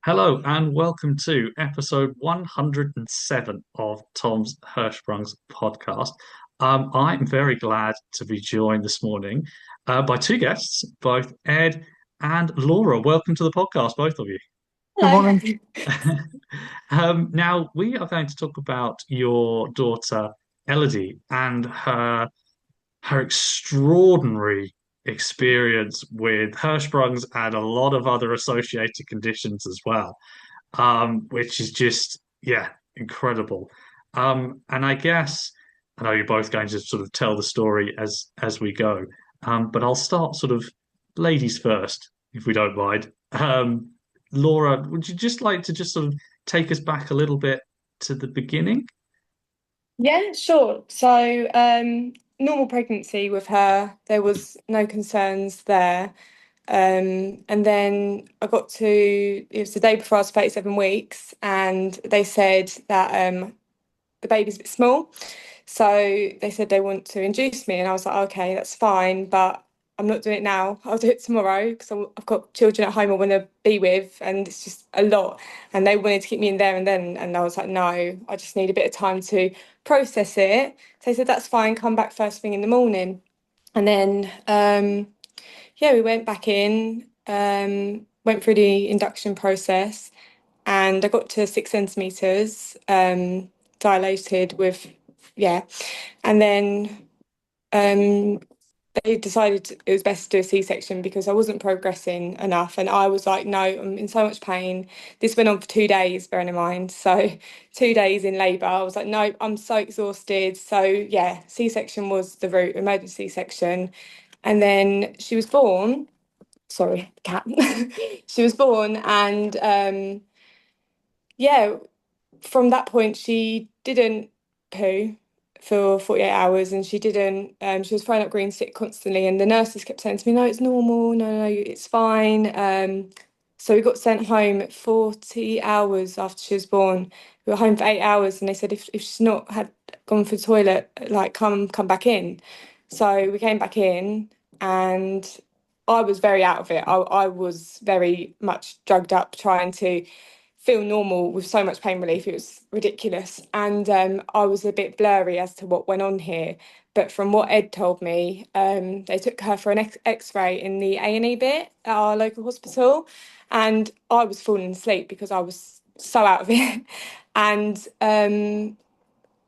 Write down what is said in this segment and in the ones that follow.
Hello and welcome to episode 107 of Tom's Hirschsprung's podcast. I'm very glad to be joined this morning by two guests, both Ed and Laura. Welcome to the podcast, both of you. Good morning. Hello. Now, we are going to talk about your daughter, Elodie, and her extraordinary experience with Hirschsprung's and a lot of other associated conditions as well, which is just, yeah, incredible. And I guess I know you're both going to sort of tell the story as we go, but I'll start sort of ladies first, if we don't mind. Laura, would you just like to just sort of take us back a little bit to the beginning? Yeah, sure. Normal pregnancy with her, there was no concerns there. And then it was the day before I was 37 weeks, and they said that the baby's a bit small. So they said they want to induce me, and I was like, okay, that's fine, but I'm not doing it now. I'll do it tomorrow because I've got children at home I want to be with, and it's just a lot. And they wanted to keep me in there and then, and I was like, no, I just need a bit of time to process it. So they said, that's fine, come back first thing in the morning. And then, yeah, we went back in, went through the induction process, and I got to 6 centimeters, dilated with, yeah. And then um, they decided it was best to do a C-section because I wasn't progressing enough. And I was like, no, I'm in so much pain. This went on for 2 days, bearing in mind. So 2 days in labour, I was like, no, I'm so exhausted. So yeah, C-section was the route, emergency C-section. And then she was born. Sorry, cat. She was born, and yeah, from that point, she didn't poo for 48 hours, and she was throwing up green sick constantly. And the nurses kept saying to me, no, it's normal. No, no, it's fine. So we got sent home at 40 hours after she was born. We were home for 8 hours, and they said if she's not had gone for the toilet, like come back in. So we came back in, and I was very out of it. I was very much drugged up trying to feel normal with so much pain relief. It was ridiculous. And I was a bit blurry as to what went on here. But from what Ed told me, they took her for an X-ray in the A&E bit at our local hospital. And I was falling asleep because I was so out of it. And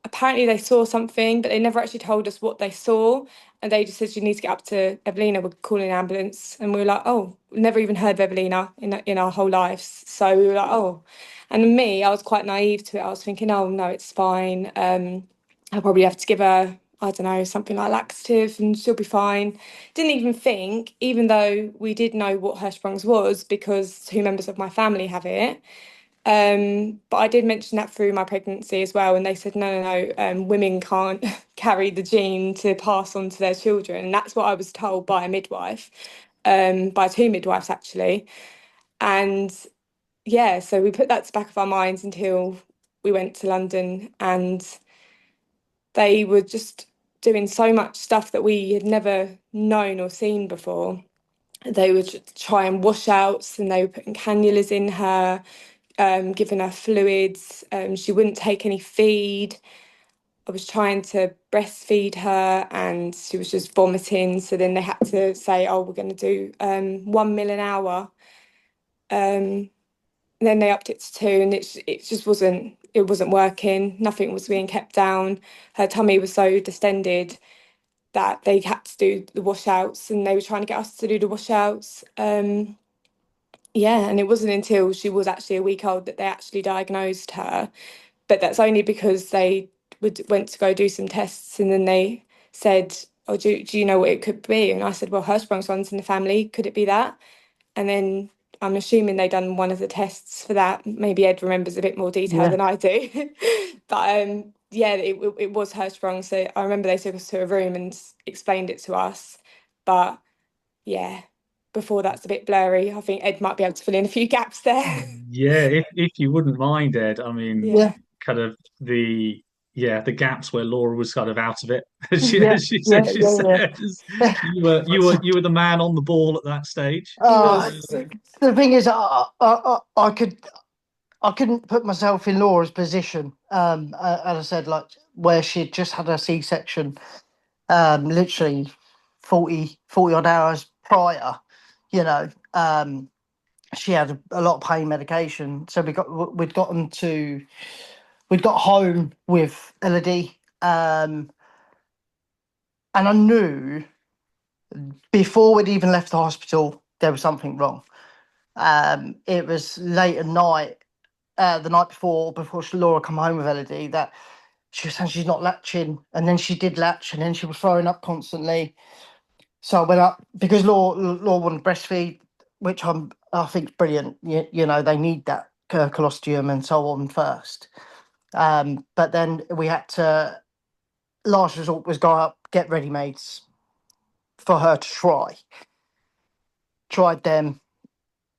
apparently they saw something, but they never actually told us what they saw. And they just said, you need to get up to Evelina, we're calling an ambulance. And we were like, oh, never even heard of Evelina in our whole lives. So we were like, oh. And me, I was quite naive to it. I was thinking, oh, no, it's fine. I'll probably have to give her, I don't know, something like laxative and she'll be fine. Didn't even think, even though we did know what Hirschsprung's was because two members of my family have it. But I did mention that through my pregnancy as well, and they said, no, no, no, women can't carry the gene to pass on to their children. And that's what I was told by a midwife, by two midwives actually. And yeah, so we put that to the back of our minds until we went to London, and they were just doing so much stuff that we had never known or seen before. They would try and washouts, and they were putting cannulas in her, giving her fluids. She wouldn't take any feed. I was trying to breastfeed her and she was just vomiting. So then they had to say, oh, we're going to do 1 ml an hour. Then they upped it to two, and it just wasn't working. Nothing was being kept down. Her tummy was so distended that they had to do the washouts, and they were trying to get us to do the washouts. Yeah, and it wasn't until she was actually a week old that they actually diagnosed her. But that's only because they went to go do some tests, and then they said, "Oh, do you know what it could be?" And I said, "Well, Hirschsprung's runs in the family. Could it be that?" And then I'm assuming they done one of the tests for that. Maybe Ed remembers a bit more detail Yeah. than I do. But yeah, it was Hirschsprung. So I remember they took us to a room and explained it to us. But yeah, before that's a bit blurry. I think Ed might be able to fill in a few gaps there. Yeah, if you wouldn't mind, Ed, I mean, Yeah. Yeah. kind of the yeah, the gaps where Laura was kind of out of it. Yeah, She yeah, said she yeah, says yeah. you were the man on the ball at that stage. The thing is, I couldn't put myself in Laura's position. As I said, like where she'd just had a C-section, literally 40 odd hours prior, you know, she had a lot of pain medication. So we'd got home with Elodie, and I knew before we'd even left the hospital there was something wrong. It was late at night, the night before Laura come home with Elodie, that she was saying she's not latching, and then she did latch, and then she was throwing up constantly. So I went up because Law wanted to breastfeed, which I think is brilliant. You know, they need that colostrum and so on first. But then we had to. Last resort was go up, get ready mades for her to try. Tried them,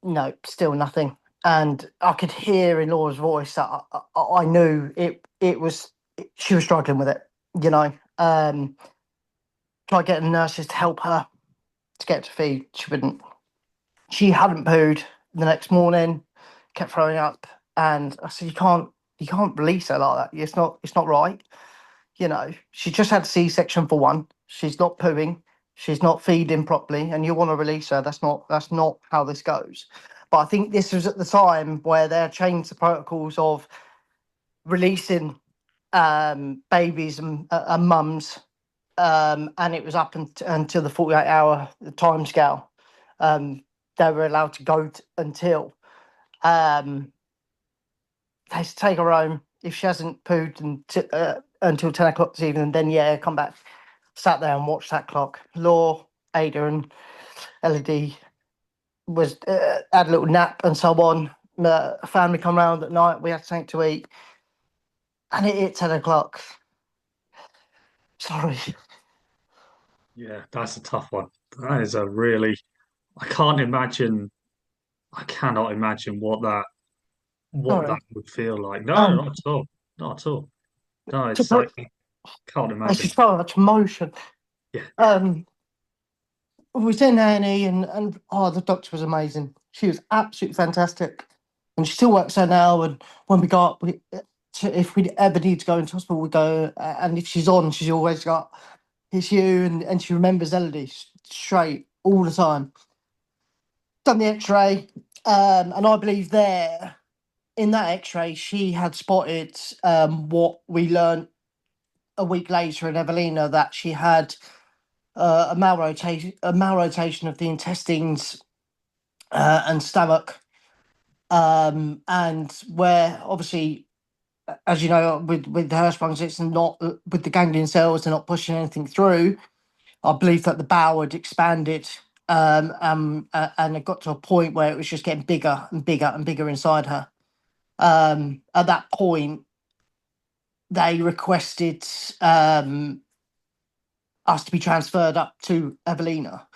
no, still nothing. And I could hear in Laura's voice that I knew it was she was struggling with it. You know, tried getting nurses to help her to get to feed. She wouldn't. She hadn't pooed the next morning, kept throwing up, and I said, you can't release her like that. It's not right. You know, she just had a C-section for one. She's not pooing. She's not feeding properly, and you want to release her. That's not how this goes. But I think this was at the time where they had changed the protocols of releasing babies and mums, and it was up until the 48-hour time scale. They were allowed to go until um, they take her home. If she hasn't pooed until 10 o'clock this evening, then yeah, come back. Sat there and watched that clock. Law, Ada, and Elodie was had a little nap and so on. Family come round at night. We had something to eat, and it hit 10 o'clock. Sorry, Yeah, that's a tough one. That is a really, I can't imagine, I cannot imagine what that sorry. would feel like. No, Um, not at all. Not at all. No, to it's put, like I can't it's imagine. just so much emotion. Yeah. Um, we was in A&E, and oh, the doctor was amazing. She was absolutely fantastic, and she still works there now. And when we go up, if we ever need to go into hospital, we go. And if she's on, she's always got it's you, and she remembers Elodie straight all the time. Done the X-ray, and I believe there in that X-ray she had spotted what we learned a week later in Evelina, that she had a malrotation of the intestines and stomach, and where obviously, as you know, with the Hirschsprungs, it's not with the ganglion cells, they're not pushing anything through. I believe that the bowel had expanded, and it got to a point where it was just getting bigger and bigger and bigger inside her. At that point, they requested us to be transferred up to Evelina,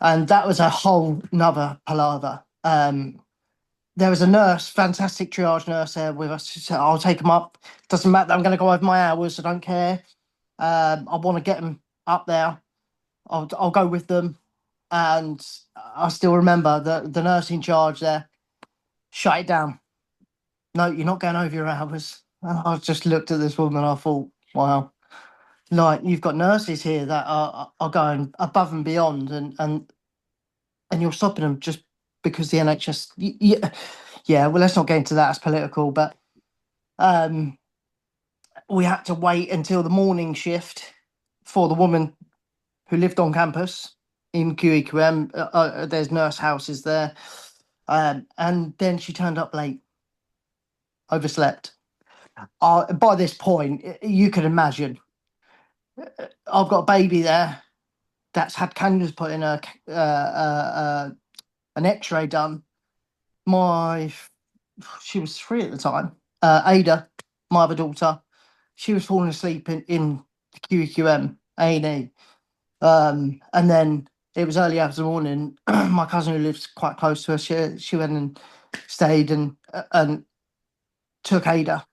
and that was a whole nother palaver. There was a nurse, fantastic triage nurse there with us. She said, "I'll take them up. Doesn't matter. I'm going to go over my hours. I don't care. I want to get them up there. I'll go with them." And I still remember the nurse in charge there shut it down. No, you're not going over your hours. And I just looked at this woman. I thought, wow, like you've got nurses here that are going above and beyond, and you're stopping them just because the NHS. Yeah, yeah. Well, let's not get into that as political, but um, we had to wait until the morning shift for the woman who lived on campus in QEQM. There's nurse houses there, and then she turned up late, overslept. By this point, you can imagine. I've got a baby there that's had cannulas put in an X-ray done. My She was 3 at the time. Ada, my other daughter, she was falling asleep in the QEQM A&E. And then it was early hours of the morning. My cousin, who lives quite close to us, she went and stayed and took Ada.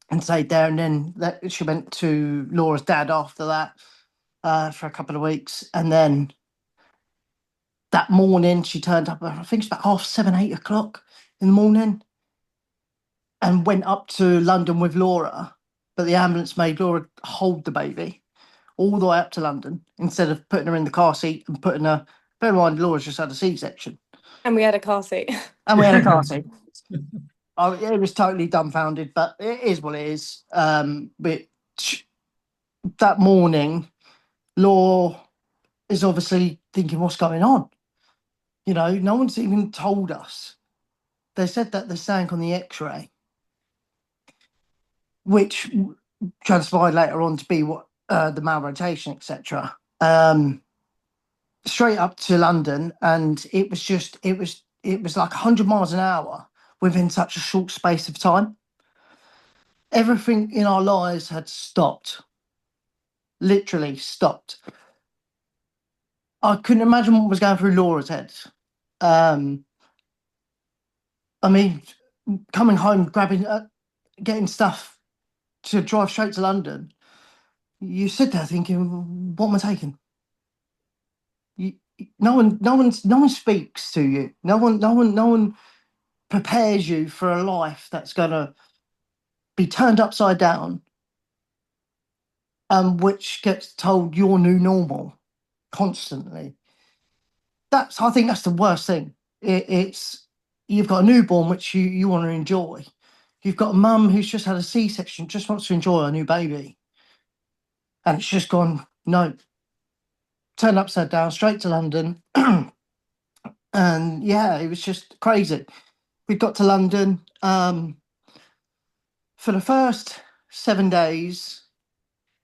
and stayed there. And then she went to Laura's dad after that for a couple of weeks. And then that morning, she turned up, I think it's about 7:30, 8 o'clock in the morning, and went up to London with Laura. But the ambulance made Laura hold the baby all the way up to London instead of putting her in the car seat and putting her. Bear in mind, Laura's just had a C-section, And we had a car seat. and we had a car seat. It was totally dumbfounded, but it is what it is. But that morning, Laura is obviously thinking, "What's going on?" No one's even told us. They said that the sank on the X-ray, which transpired later on to be what the malrotation, etc. Straight up to London, and it was like 100 miles an hour within such a short space of time. Everything in our lives had stopped, literally stopped. I couldn't imagine what was going through Laura's head. Um, I mean, coming home, getting stuff to drive straight to London. You sit there thinking, "What am I taking?" You, no one speaks to you. No one prepares you for a life that's gonna be turned upside down, which gets told your new normal constantly. I think that's the worst thing. It's you've got a newborn which you want to enjoy. You've got a mum who's just had a C-section, just wants to enjoy her new baby, and it's just gone no, turned upside down, straight to London, and yeah, it was just crazy. We got to London. For the first 7 days,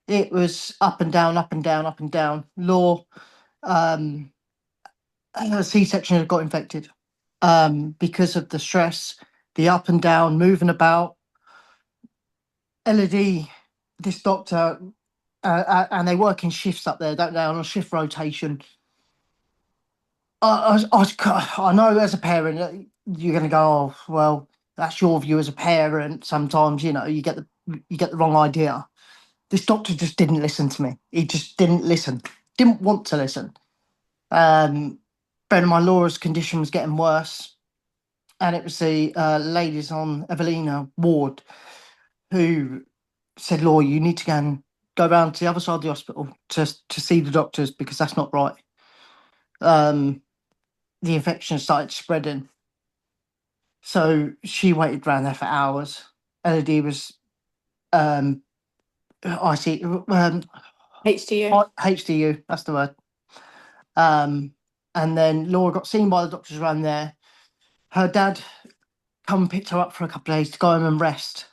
it was up and down, up and down, up and down. Um, her C-section had got infected because of the stress, the up and down, moving about. Elodie, this doctor, and they work in shifts up there, don't they, on a shift rotation. I know as a parent, you're going to go, "Oh, well, that's your view as a parent." Sometimes, you get the wrong idea. This doctor just didn't listen to me. He just didn't listen. Didn't want to listen. Bearing in mind, Laura's condition was getting worse, and it was the ladies on Evelina ward who said, "Laura, you need to go round to the other side of the hospital to see the doctors because that's not right." The infection started spreading, so she waited around there for hours. Elodie was um, IC, HDU. HDU, that's the word. And then Laura got seen by the doctors around there. Her dad come and picked her up for a couple of days to go home and rest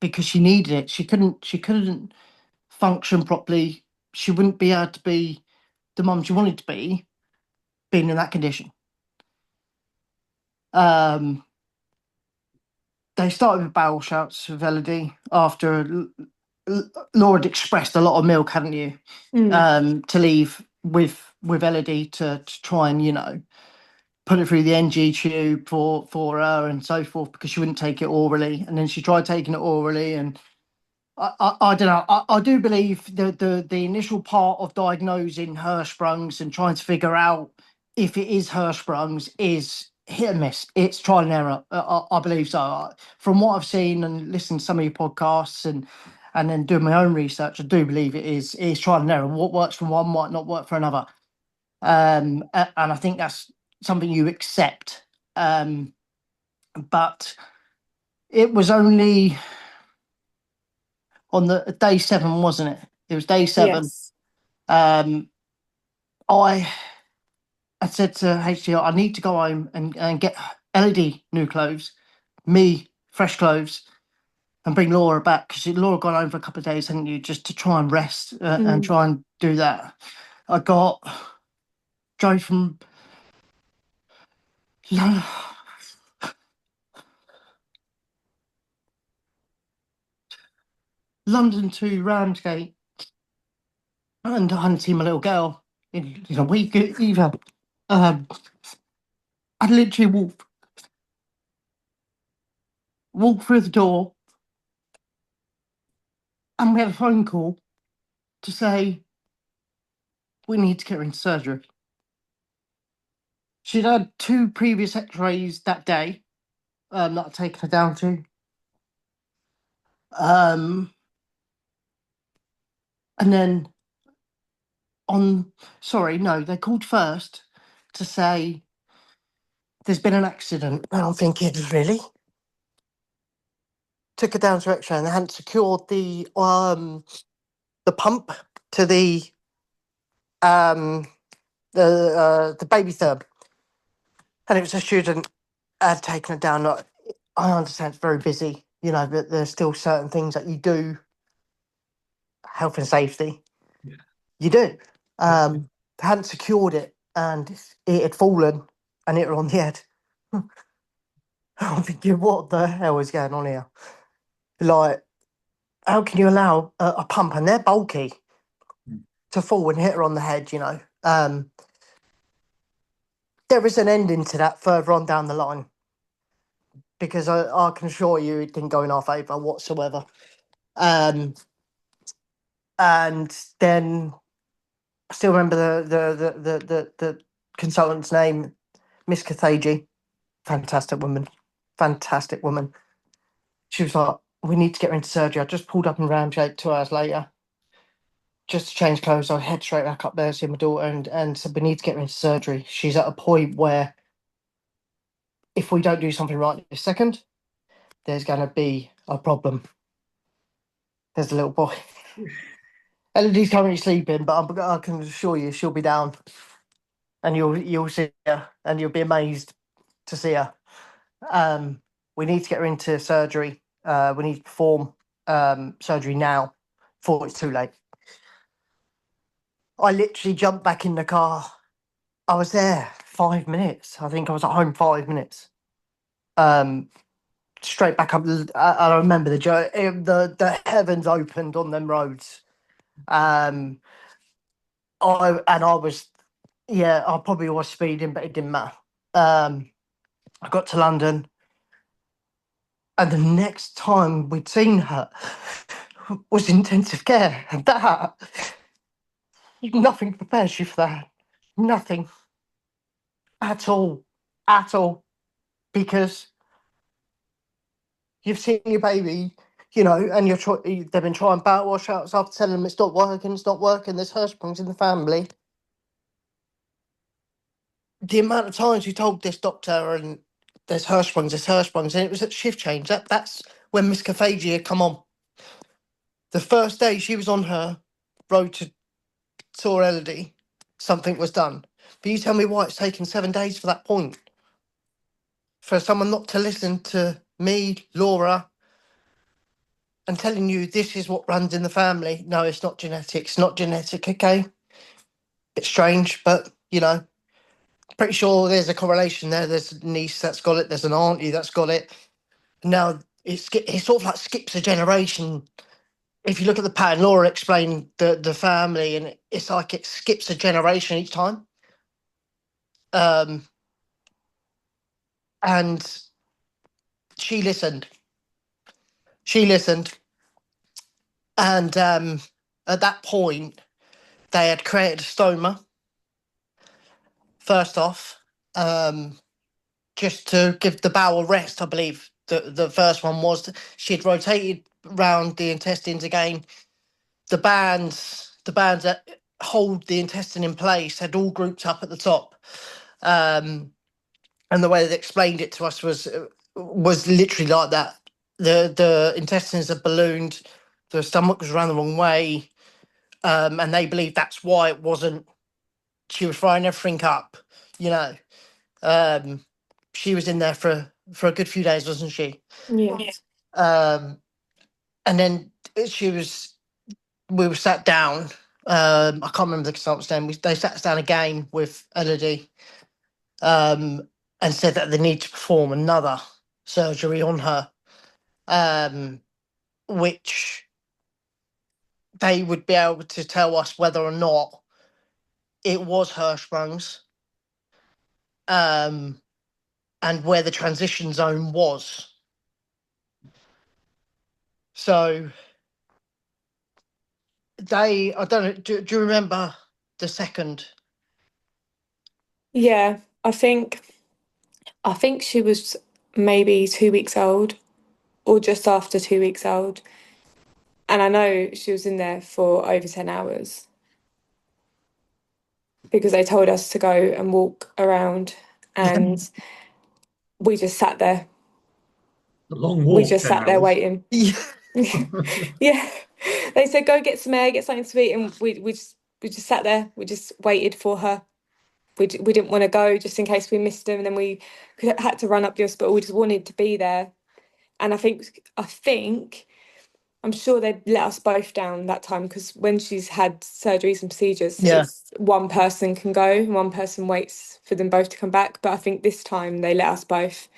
because she needed it. She couldn't function properly. She wouldn't be able to be the mum she wanted to be, being in that condition. Um, they started with bowel shouts with Elodie after Laura had expressed a lot of milk, hadn't you? To leave with Elodie to try and put it through the NG tube for her and so forth because she wouldn't take it orally, and then she tried taking it orally, and I don't know. I do believe the initial part of diagnosing Hirschsprungs and trying to figure out if it is Hirschsprungs is hit and miss. It's trial and error. I believe so. From what I've seen and listened to some of your podcasts and then doing my own research, I do believe it is trial and error. What works for one might not work for another. And I think that's something you accept. But it was only on the day 7, wasn't it? It was day 7. Yes. Um, I I said to HDR, I need to go home and get Elodie new clothes, me fresh clothes, and bring Laura back because Laura gone home for a couple of days, hadn't you, just to try and rest and try and do that. I drove from London to Ramsgate, and I hadn't seen my little girl in a week either. I literally walked through the door, And we had a phone call to say we need to get her into surgery. She'd had 2 previous x-rays that day that I'd taken her down to. And then they called first to say there's been an accident. And I'm thinking, really? Took her down to x-ray and they hadn't secured the pump to the baby therm. And it was a student had taken her down. I understand it's very busy, but there's still certain things that you do, health and safety. Yeah. You do. They hadn't secured it and it had fallen and hit her on the head. I'm thinking, what the hell is going on here? Like, how can you allow a pump, and they're bulky, to fall and hit her on the head, There is an ending to that further on down the line, because I can assure you it didn't go in our favour whatsoever. And then I still remember the consultant's name, Miss Kathaji. Fantastic woman. She was like, we need to get her into surgery. I just pulled up in Ramsgate 2 hours later, just to change clothes. I head straight back up there to see my daughter and said, we need to get her into surgery. She's at a point where if we don't do something right this second, there's going to be a problem. There's a little boy. Elodie's currently sleeping, but I can assure you she'll be down, and you'll see her, and you'll be amazed to see her. We need to get her into surgery. We need to perform surgery now before it's too late. I literally jumped back in the car. I was there 5 minutes. I think I was at home 5 minutes. Straight back up. I remember the heavens opened on them roads. I was, I probably was speeding, but it didn't matter. I got to London, and the next time we'd seen her was intensive care, and that nothing prepares you for that. Nothing at all, because you've seen your baby, and they've been trying bowel washouts after telling them it's not working. There's Hirschsprungs in the family. The amount of times you told this doctor, and there's Hirschsprungs, and it was at shift change. That's when Miss Kathaji had come on. The first day she was on her road to saw Elodie, something was done. But you tell me why it's taken 7 days for that point. For someone not to listen to me, Laura, and telling you this is what runs in the family. No, it's not genetic. It's not genetic, okay? It's strange, but, pretty sure there's a correlation there. There's a niece that's got it. There's an auntie that's got it. Now, it sort of like skips a generation. If you look at the pattern, Laura explained the family, and it's like it skips a generation each time. And she listened. And at that point, they had created a stoma, first off, just to give the bowel rest, I believe. The first one was she'd rotated round the intestines again. The bands that hold the intestine in place had all grouped up at the top. And the way they explained it to us was literally like that. The intestines had ballooned, the stomach was around the wrong way, and they believed that's why it wasn't. She was frying everything up, she was in there for a good few days, wasn't she? Yes. And then we were sat down. I can't remember the consultant's name. They sat us down again with Elodie, and said that they need to perform another surgery on her, which they would be able to tell us whether or not it was Hirschsprung's, and where the transition zone was. So I don't know. Do you remember the second? Yeah, I think she was maybe 2 weeks old or just after 2 weeks old. And I know she was in there for over 10 hours because they told us to go and walk around Yeah. and we just sat there. A long We walk, just 10 sat there hours. waiting. Yeah. Yeah. They said go get some air, get something to eat, and we just sat there. We just waited for her. We didn't want to go just in case we missed them, and then we had to run up the hospital. We just wanted to be there. And I think I'm sure they let us both down that time because when she's had surgeries and procedures, Yeah. it's one person can go and one person waits for them both to come back. But I think this time they let us both.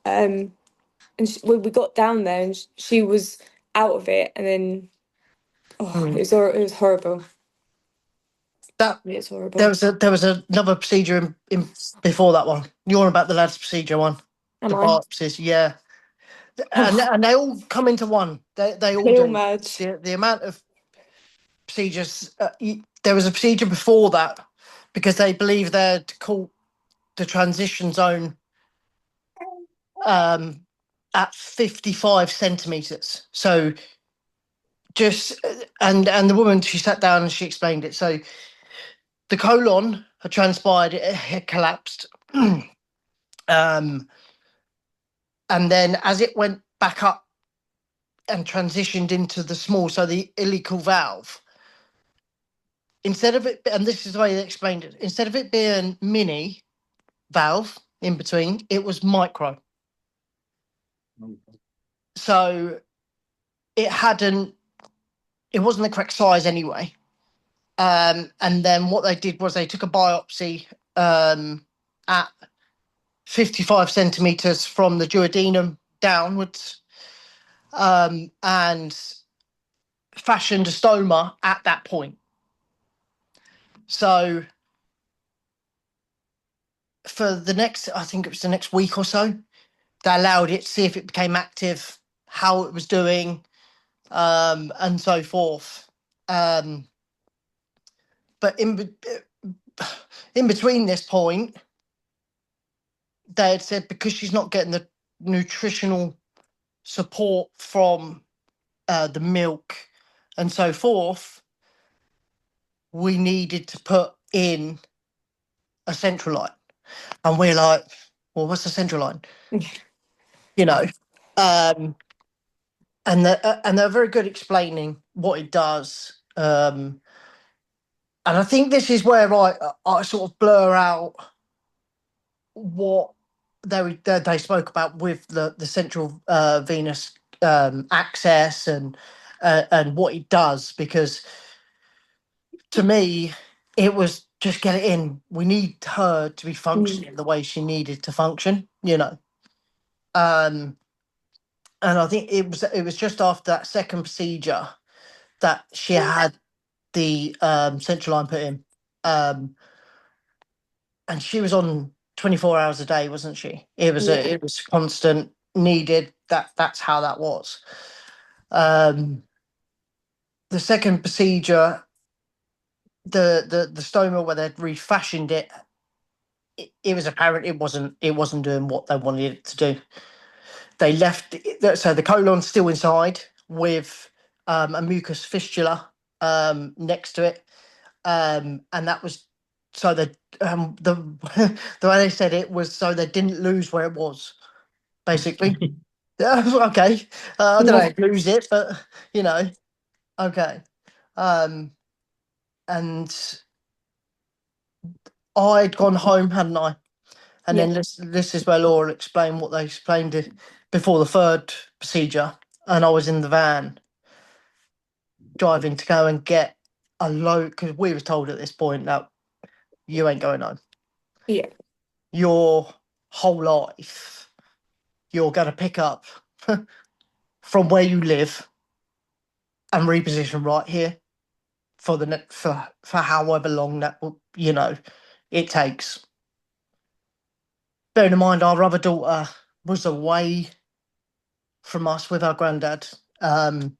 Um, and we got down there and she was out of it, and then Mm. it was horrible. That It's horrible. there was another procedure in before that one. You're on about the lad's procedure one, Am the I? biopsies, yeah, and they all come into one. They all They all do. merge. The amount of procedures. There was a procedure before that because they believe they'd call the transition zone um, at 55 centimeters. So just and the woman, she sat down and she explained it. So the colon had transpired, it had collapsed. um, and then as it went back up and transitioned into the small, so the iliacal valve, instead of it, and this is the way they explained it, instead of it being mini valve in between, it was micro. So it hadn't, it wasn't the correct size anyway. And then what they did was they took a biopsy at 55 centimeters from the duodenum downwards, and fashioned a stoma at that point. So for the next, I think it was the next week or so, they allowed it to see if it became active, how it was doing, and so forth. But in between this point, they had said because she's not getting the nutritional support from the milk and so forth, we needed to put in a central line. And we're like, well, what's the central line? You know, um, and they're very good explaining what it does. And I think this is where I sort of blur out what they spoke about with the central venous access and what it does, because to me it was just get it in. We need her to be functioning the way she needed to function, you know. Um, and I think it was just after that second procedure that she had the central line put in. Um, and she was on 24 hours a day, wasn't she? Yeah. It was constant, needed. That's how that was. Um, the second procedure, the stoma where they'd refashioned it, it was apparent it wasn't doing what they wanted it to do. They left so the colon's still inside with a mucus fistula next to it, and that was so that the the way they said it was so they didn't lose where it was, basically. Yeah, okay. I don't know Yeah. if lose it, but you know, okay. Um, and I'd gone home, hadn't I? And Yeah. then this is where Laura explained what they explained it before the third procedure, and I was in the van driving to go and get a load because we were told at this point that you ain't going home. Yeah. Your whole life, you're going to pick up from where you live and reposition right here for the for however long that will, it takes. Bearing in mind, our other daughter was away from us with our granddad. Um,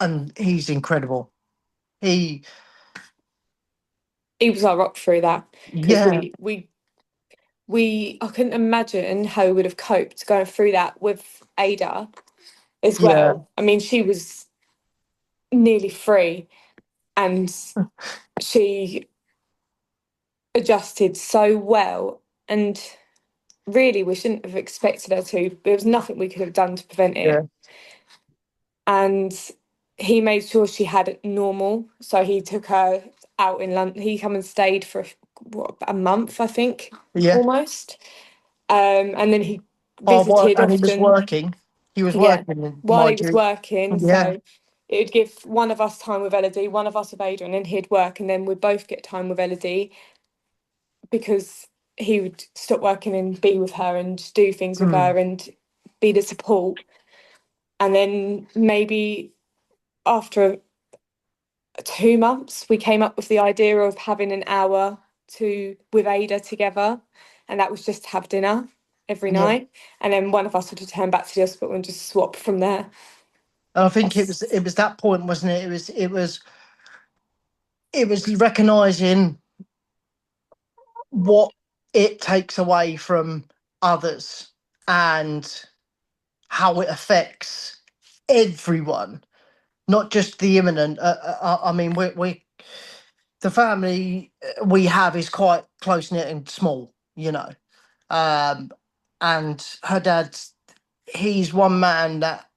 and he's incredible. He was our rock through that, because yeah I couldn't imagine how we would have coped going through that with Ada as yeah well. I mean, she was nearly 3, and she adjusted so well, and really we shouldn't have expected her to. There was nothing we could have done to prevent yeah it. And he made sure she had it normal, so he took her out in London. He come and stayed for a month, I think, yeah. almost. And then he Oh, what? visited And he was often. working. He was Yeah, working, while he mind was you. working, Yeah. so it would give one of us time with Elodie, one of us with Ada, and then he'd work, and then we'd both get time with Elodie, because he would stop working and be with her and do things with Mm. her and be the support. And then maybe after 2 months, we came up with the idea of having an hour with Ada together, and that was just to have dinner every Yeah. night, and then one of us would return back to the hospital and just swap from there. And I think it was that point, wasn't it? It was recognizing what it takes away from others and how it affects everyone, not just the imminent. I mean, we the family we have is quite close knit and small, and her dad's he's one man that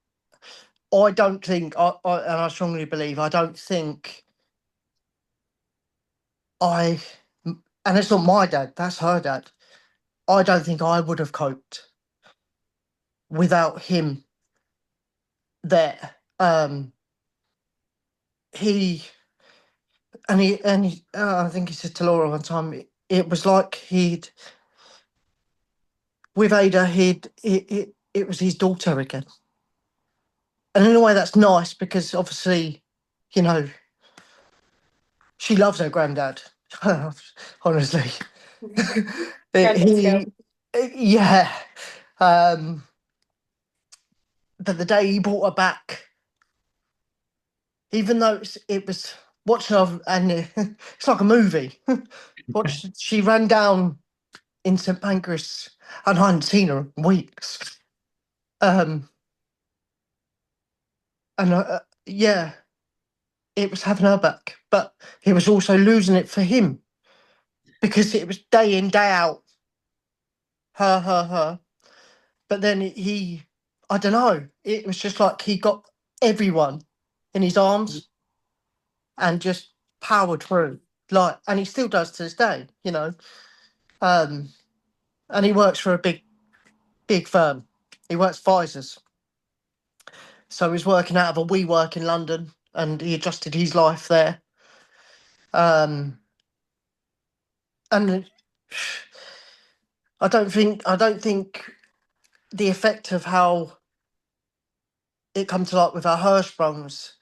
I don't think and I strongly believe I don't think I and it's not my dad, that's her dad. I don't think I would have coped without him there. He I think he said to Laura one time, it was like he'd with Ada, it was his daughter again. And in a way that's nice because obviously, you know, she loves her granddad. Honestly. Granddad's girl. he yeah. Um but the day he brought her back, even though it was watching her and it's like a movie. She ran down in St Pancras and I hadn't seen her in weeks. Um and yeah, it was having her back, but it was also losing it for him because it was day in, day out, her. But then I don't know, it was just like he got everyone in his arms and just powered through. Like, and he still does to this day. Um, and he works for a big firm. He works Pfizer's. So he's working out of a WeWork in London and he adjusted his life there. And I don't think the effect of how it comes to like with our Hirschsprungs.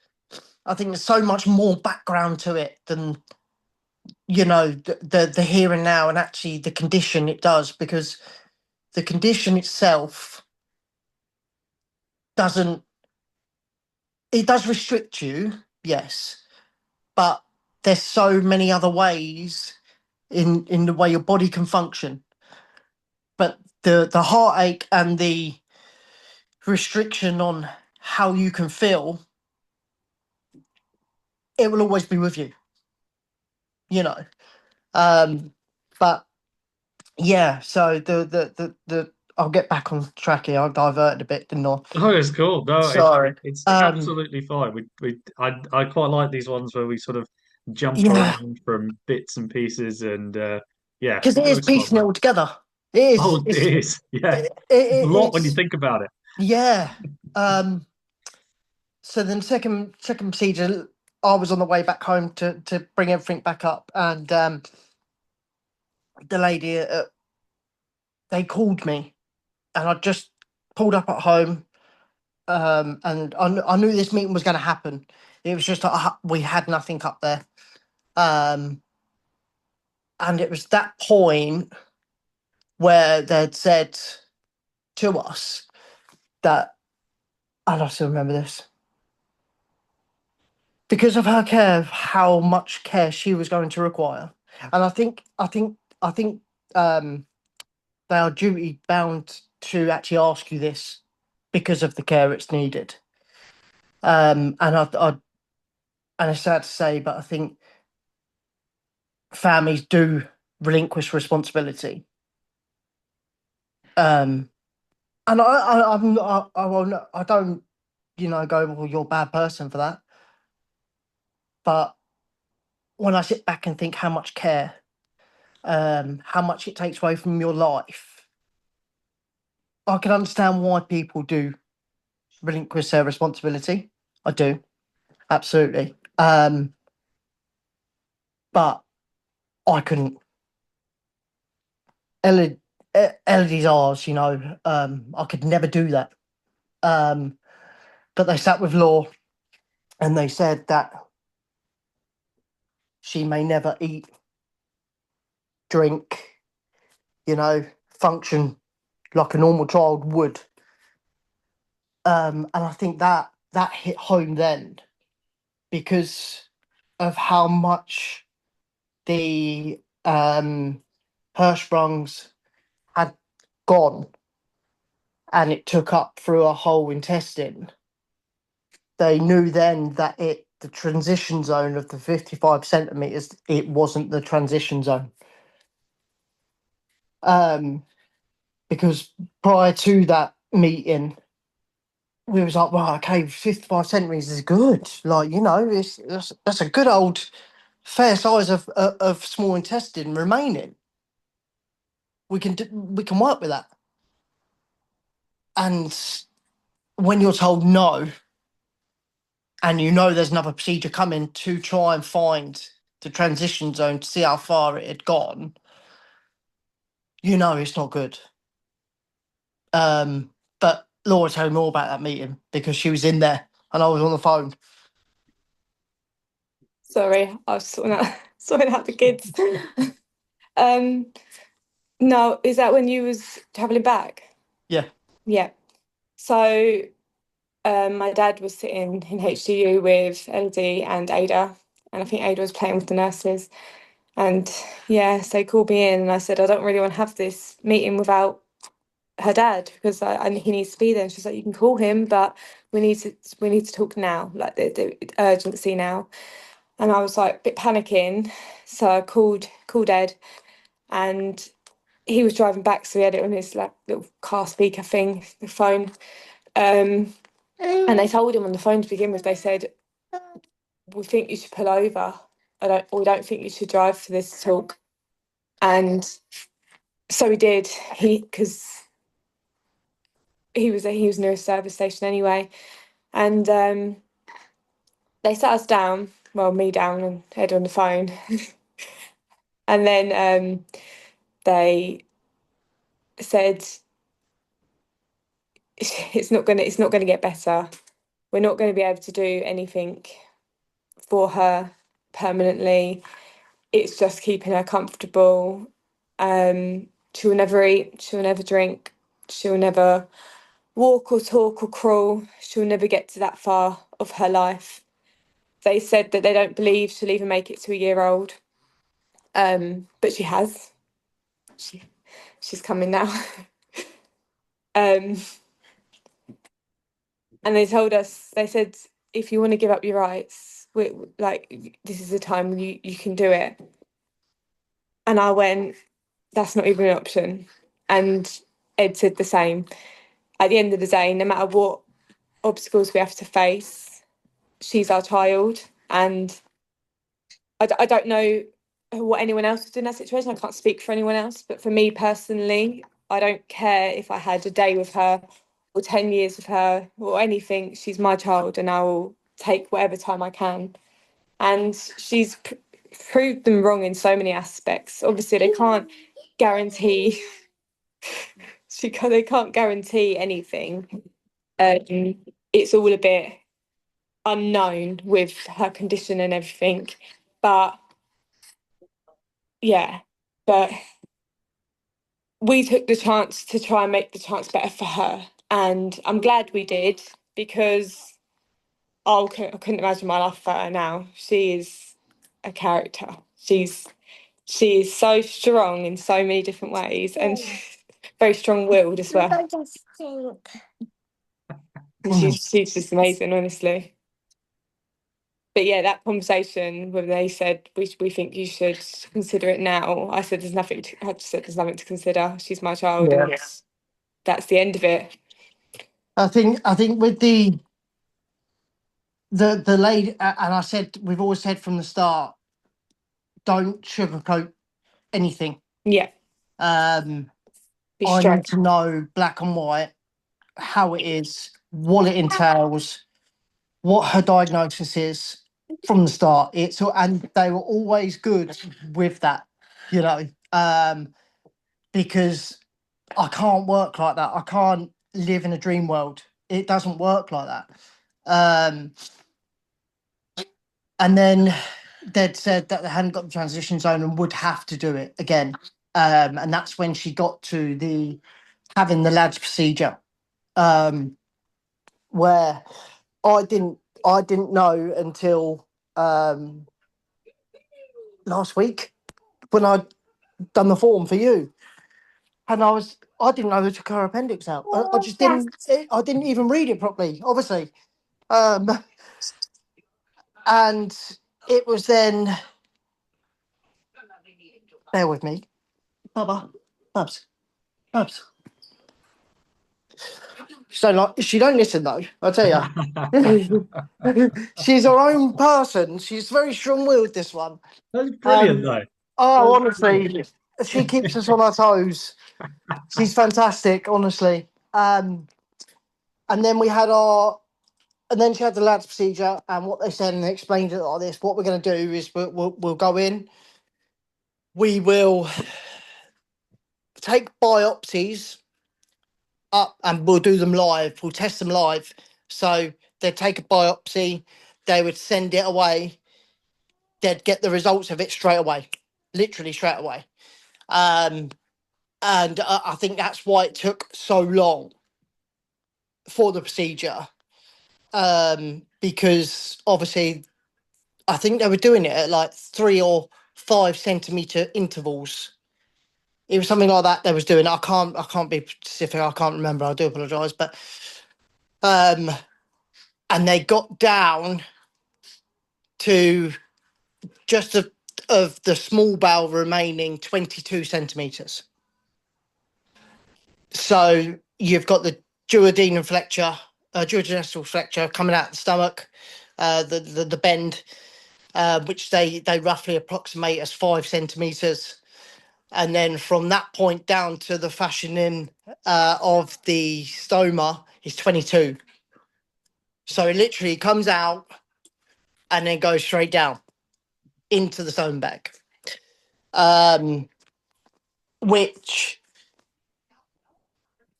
I think there's so much more background to it than the here and now and actually the condition it does, because the condition itself doesn't it does restrict you, yes, but there's so many other ways in the way your body can function. But the heartache and the restriction on how you can feel, it will always be with you, you know. But yeah, so the I'll get back on track here. I diverted a bit, didn't I? Oh, it's cool. No, Sorry. it's absolutely fine. I quite like these ones where we sort of jump Yeah, around from bits and pieces, and yeah, because it is it's quite piecing it fun. all together. It is. Oh, it is. Yeah, it's a lot when you It's think about it. yeah. Um. So then, second procedure, I was on the way back home to bring everything back up, and the lady they called me, and I just pulled up at home, and I knew this meeting was going to happen. It was just that we had nothing up there, um, and it was that point where they'd said to us that, and I still remember this, because of her care, how much care she was going to require. And I think they are duty bound to actually ask you this because of the care it's needed. And and it's sad to say, but I think families do relinquish responsibility. And I don't, go, well, you're a bad person for that. But when I sit back and think how much care, how much it takes away from your life, I can understand why people do relinquish their responsibility. I do, absolutely. But I couldn't. Elodie's ours, I could never do that. But they sat with law and they said that she may never eat, drink, function like a normal child would. And I think that hit home then because of how much the Hirschsprungs had gone and it took up through her whole intestine. They knew then that the transition zone of the 55 centimeters, it wasn't the transition zone. Because prior to that meeting, we was like, well, okay, 55 centimeters is good. Like, that's a good old fair size of small intestine remaining. We can work with that. And when you're told no, and there's another procedure coming to try and find the transition zone to see how far it had gone, it's not good. But Laura told me more about that meeting because she was in there and I was on the phone. Sorry, I was sorting out the kids. No, is that when you was travelling back? Yeah. Yeah. So my dad was sitting in HDU with Elodie and Ada, and I think Ada was playing with the nurses. And yeah, so they called me in and I said, I don't really want to have this meeting without her dad because he needs to be there. And she's like, you can call him, but we need to talk now, like the urgency now. And I was like a bit panicking, so I called Ed, and he was driving back, so he had it on his like little car speaker thing, the phone. And they told him on the phone to begin with. They said, "We think you should pull over. We don't think you should drive for this talk." And so he did. Because he was near a service station anyway, and they sat us down, well, me down and Ed on the phone, and then they said, it's not gonna get better. We're not going to be able to do anything for her permanently. It's just keeping her comfortable. She'll never eat, she'll never drink, she'll never walk or talk or crawl, she'll never get to that far of her life. They said that they don't believe she'll even make it to a year old. But she has. She's coming now. um, and they said, if you want to give up your rights, this is the time you can do it. And I went, that's not even an option. And Ed said the same. At the end of the day, no matter what obstacles we have to face, she's our child. And I don't know what anyone else would do in that situation. I can't speak for anyone else. But for me personally, I don't care if I had a day with her or 10 years with her or anything. She's my child and I will take whatever time I can. And she's proved them wrong in so many aspects. Obviously, they can't guarantee they can't guarantee anything. It's all a bit unknown with her condition and everything. But yeah, but we took the chance to try and make the chance better for her. And I'm glad we did because I couldn't imagine my life without her now. She is a character. She is so strong in so many different ways, and she's very strong-willed as well. She's just amazing, honestly. But yeah, that conversation when they said we think you should consider it now, I said there's nothing. I just said there's nothing to consider. She's my child, and that's the end of it. I think with the lady, and I said we've always said from the start, don't sugarcoat anything. Yeah. Be I straight. need to know black and white how it is, what it entails, what her diagnosis is from the start. And they were always good with that, you know, because I can't work like that. I can't live in a dream world. It doesn't work like that. And then they'd said that they hadn't got the transition zone and would have to do it again. And that's when she got to having the lads procedure, where I didn't know until last week when I'd done the form for you. And I didn't know they took her appendix out. I just didn't. I didn't even read it properly, obviously. And it was then. Bear with me, Bubba, Bubs. She don't listen though. I tell you, she's her own person. She's very strong-willed. This one. That's brilliant, though. Oh, honestly, she keeps us on our toes. She's fantastic, honestly. And then she had the lads procedure, and what they said, and they explained it like this. What we're going to do is we'll go in. We will take biopsies up, and we'll do them live. We'll test them live. So they'd take a biopsy, they would send it away. They'd get the results of it straight away, literally straight away. And I think that's why it took so long for the procedure, because obviously I think they were doing it at like 3 or 5 centimeter intervals. It was something like that they was doing. I can't be specific. I can't remember. I do apologise, but and they got down to just of the small bowel remaining 22 centimeters. So you've got the duodenal flexure, duodenal flexure coming out of the stomach, the bend, which they roughly approximate as 5 centimeters. And then from that point down to the fashioning of the stoma is 22. So it literally comes out and then goes straight down into the stone bag. Which,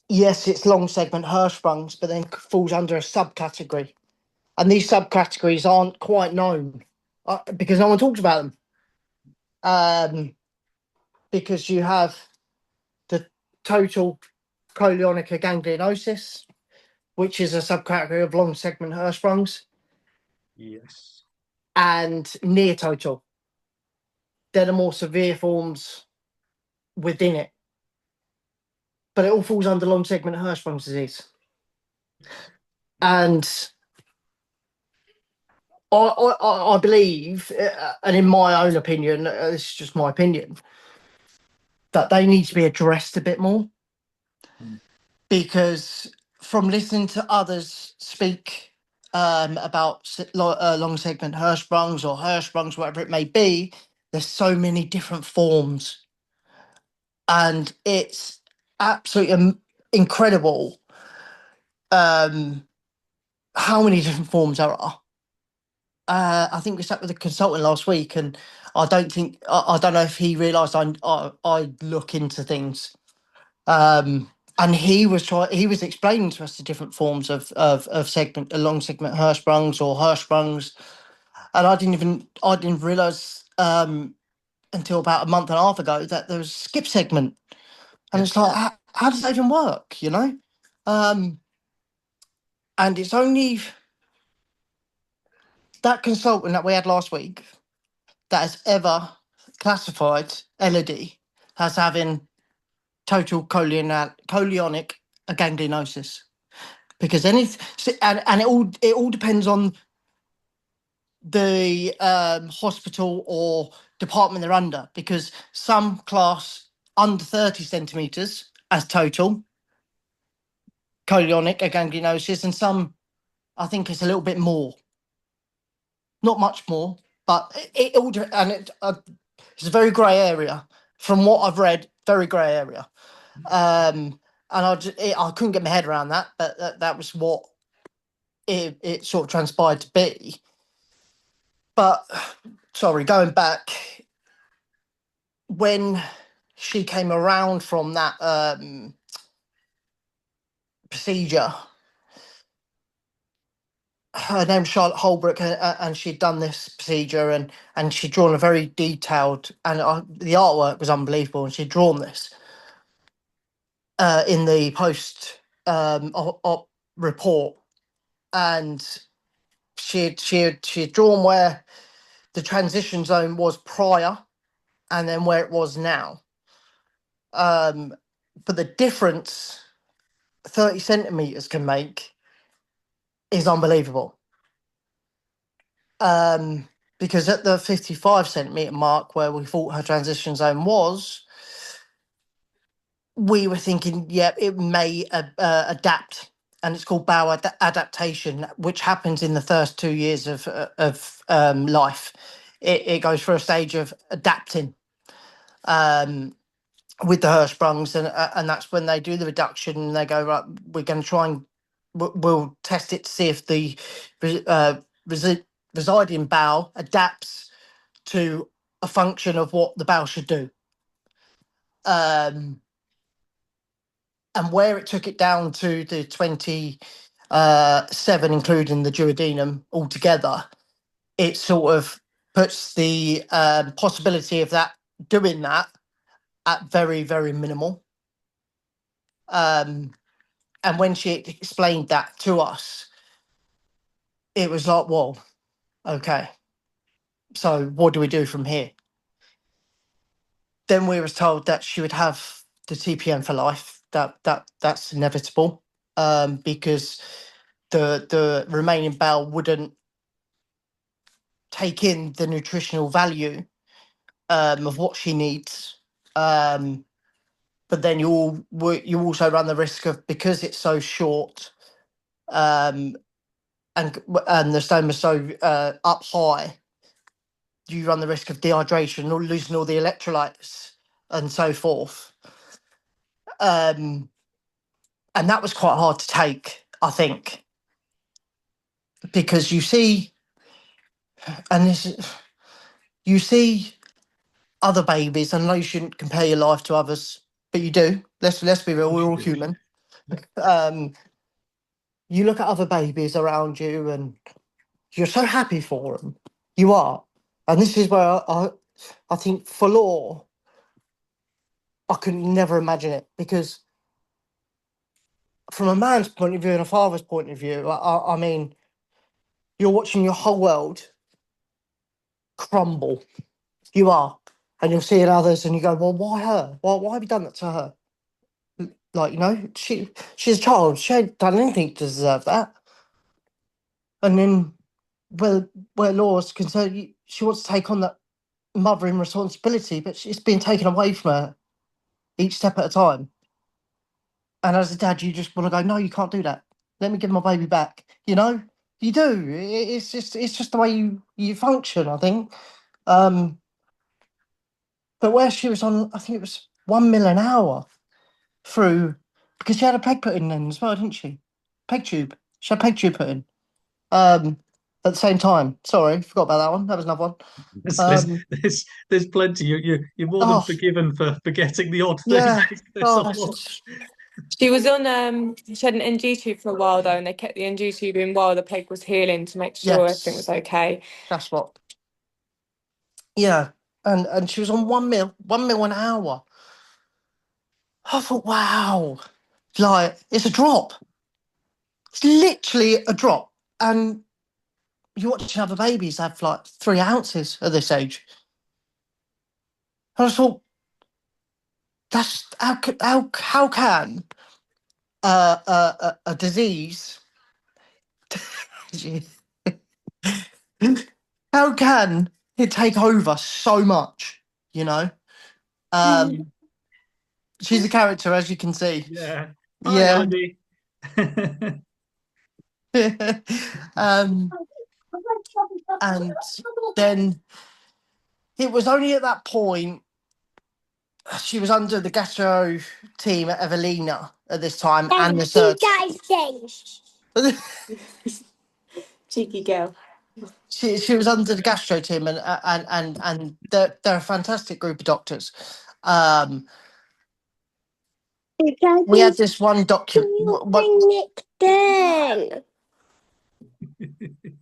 yes, it's long segment Hirschsprungs, but then falls under a subcategory. And these subcategories aren't quite known because no one talks about them. Because you have the total cholionic ganglionosis, which is a subcategory of long segment Hirschsprungs. Yes. And near total. They're the more severe forms within it. But it all falls under long segment Hirschsprung's disease. And I believe, and in my own opinion, this is just my opinion, that they need to be addressed a bit more. Because from listening to others speak about long segment Hirschsprungs or Hirschsprungs, whatever it may be, there's so many different forms. And it's absolutely incredible how many different forms there are. I think we sat with a consultant last week, and I don't know if he realised I look into things. And he was explaining to us the different forms of segment, long segment Hirschsprungs or Hirschsprungs, and I didn't realise until about a month and a half ago that there was skip segment, and it's like, how does that even work, you know? And it's only that consultant that we had last week that has ever classified Elodie as having total cholionic ganglionosis, because and it all depends on the hospital or department they're under, because some class under 30 centimeters as total cholionic ganglionosis, and some, I think it's a little bit more, not much more, but it all it's a very grey area from what I've read. Very grey area. And I couldn't get my head around that, but that was what it sort of transpired to be. But sorry, going back, when she came around from that procedure, her name's Charlotte Holbrook, and she'd done this procedure, and she'd drawn a very detailed, and the artwork was unbelievable, and she'd drawn this in the post op report, and she had drawn where the transition zone was prior and then where it was now. But the difference 30 centimeters can make is unbelievable. Because at the 55 centimeter mark, where we thought her transition zone was, we were thinking, yeah, it may adapt, and it's called bowel adaptation, which happens in the first 2 years of life. It goes through a stage of adapting with the Hirschsprungs, and that's when they do the reduction, and they go, right, we're going to try and we'll test it to see if the residing bowel adapts to a function of what the bowel should do. And where it took it down to the 27, including the duodenum altogether, it sort of puts the possibility of that doing that at very, very minimal. And when she explained that to us, it was like, whoa, okay, so what do we do from here? Then we was told that she would have the TPN for life. That's inevitable, because the remaining bowel wouldn't take in the nutritional value of what she needs. But then you also run the risk of, because it's so short, and the stoma's so up high, you run the risk of dehydration or losing all the electrolytes and so forth. And that was quite hard to take, I think, because you see other babies. I know you shouldn't compare your life to others, but you do. Let's be real. We're all human. You look at other babies around you, and you're so happy for them. You are, and this is where I think for Law, I could never imagine it, because from a man's point of view and a father's point of view, I mean, you're watching your whole world crumble. You are. And you'll see it others, and you go, well, why her? Why have you done that to her? Like, she's a child. She ain't done anything to deserve that. And then, where Laura's concerned, she wants to take on that mothering responsibility, but it's being taken away from her each step at a time. And as a dad, you just want to go, no, you can't do that. Let me give my baby back. You do. It's just the way you function, I think. But where she was on, I think it was 1 mil an hour through, because she had a peg put in then as well, didn't she? Peg tube. She had peg tube put in. At the same time. Sorry, forgot about that one. That was another one. There's plenty. You're more than Oh, forgiven for forgetting the odd thing. yeah. There's a Oh, lot. She was on she had an NG tube for a while though, and they kept the NG tube in while the peg was healing to make sure everything was yes. okay. That's what. Yeah. And she was on 1 mil an hour. I thought, wow. Like, it's a drop. It's literally a drop. And you're watching other babies have like 3 ounces at this age. And I thought, that's how can a disease how can it take over so much, you know? Um, she's a character, as you can see. Yeah. Hi, Yeah. Elodie. um, and then it was only at that point she was under the gastro team at Evelina at this time, and the Cheeky girl. she was under the gastro team, and they're a fantastic group of doctors. We had this one document.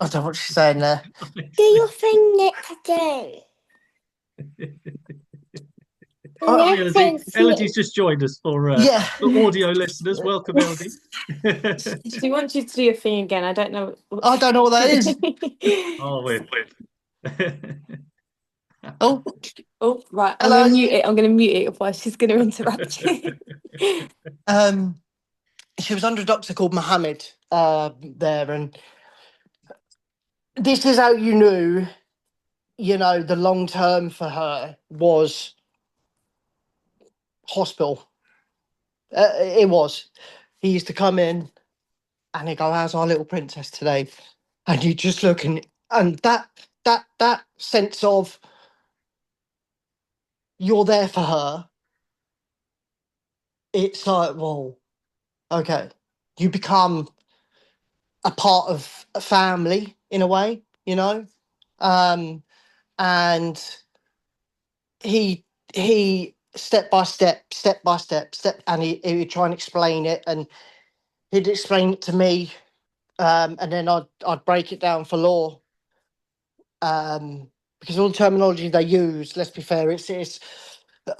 I don't know what she's saying there. Do your thing next day. Hi, Elodie. Elodie's just joined us for Yeah. the audio listeners. Welcome, Elodie. She wants you to do your thing again. I don't know. I don't know what that is. Oh, wait. Oh, Oh, right. I'm hello. going to mute it. I'm going to mute it, otherwise she's going to interrupt you. She was under a doctor called Mohammed there, and this is how you knew, the long term for her was hospital. It was. He used to come in and he'd go, "How's our little princess today?" And you just look, and that sense of you're there for her. It's like, well, okay, you become a part of a family in a way, and he step by step, and he would try and explain it, and he'd explain it to me, and then I'd break it down for Law, because all the terminology they use, let's be fair, it's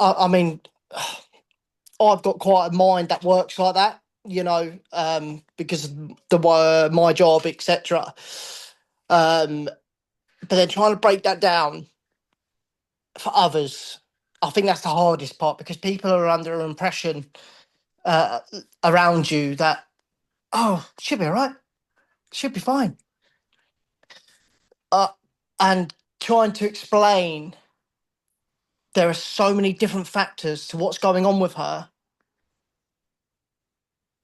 I mean, I've got quite a mind that works like that, because of my job, etc. But then trying to break that down for others, I think that's the hardest part, because people are under an impression around you that, oh, should be all right, should be fine. And trying to explain there are so many different factors to what's going on with her,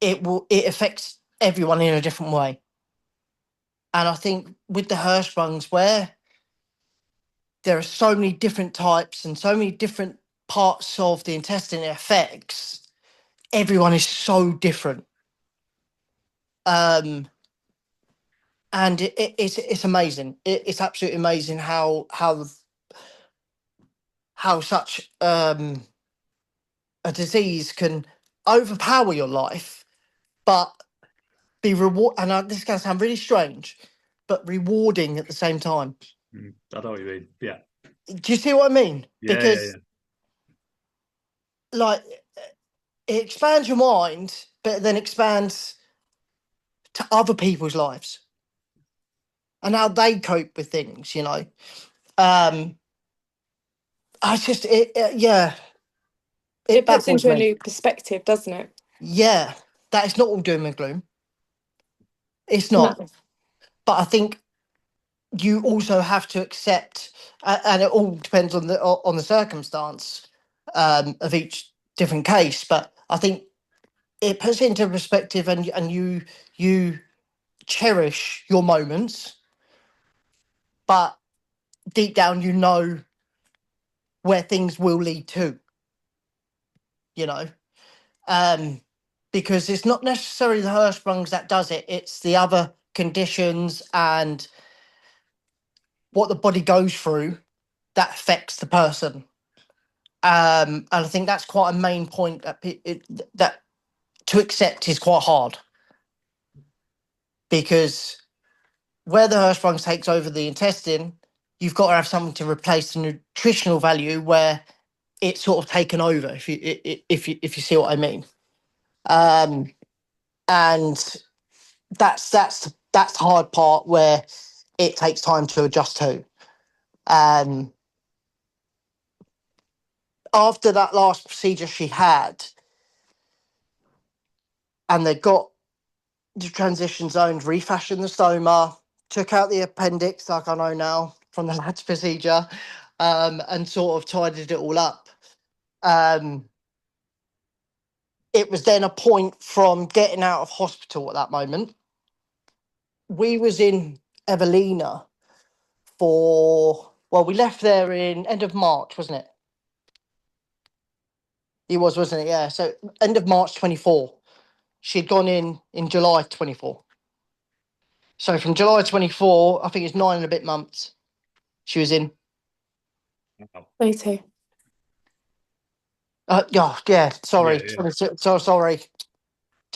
it affects everyone in a different way. And I think with the Hirschsprungs, where there are so many different types and so many different parts of the intestine it affects, everyone is so different. And it's amazing. It's absolutely amazing how such a disease can overpower your life, but be this is going to sound really strange, but rewarding at the same time. I know what you mean. Yeah. Do you see what I mean? Yeah, Because like, it expands your mind, but then expands to other people's lives and how they cope with things. I just yeah, It puts baffles into a me. new perspective, doesn't it? Yeah, that is not all doom and gloom. It's not. No. But I think you also have to accept, and it all depends on the circumstance of each different case. But I think it puts it into perspective, and you cherish your moments, but deep down you know where things will lead to. Because it's not necessarily the Hirschsprungs that does it; it's the other conditions and what the body goes through that affects the person. And I think that's quite a main point that to accept is quite hard, because where the Hirschsprung takes over the intestine, you've got to have something to replace the nutritional value where it's sort of taken over. If you see what I mean, and that's the hard part, where it takes time to adjust to. After that last procedure she had, and they got the transition zones, refashioned the stoma, took out the appendix, like I know now from the lad's procedure, and sort of tidied it all up. It was then a point from getting out of hospital at that moment. We was in Evelina we left there in end of March, wasn't it? It was, wasn't it? Yeah. So end of March 24. She'd gone in July 24. So from July 24, I think it's 9 and a bit months, she was in. 22. Yeah, sorry. Yeah, yeah. So sorry.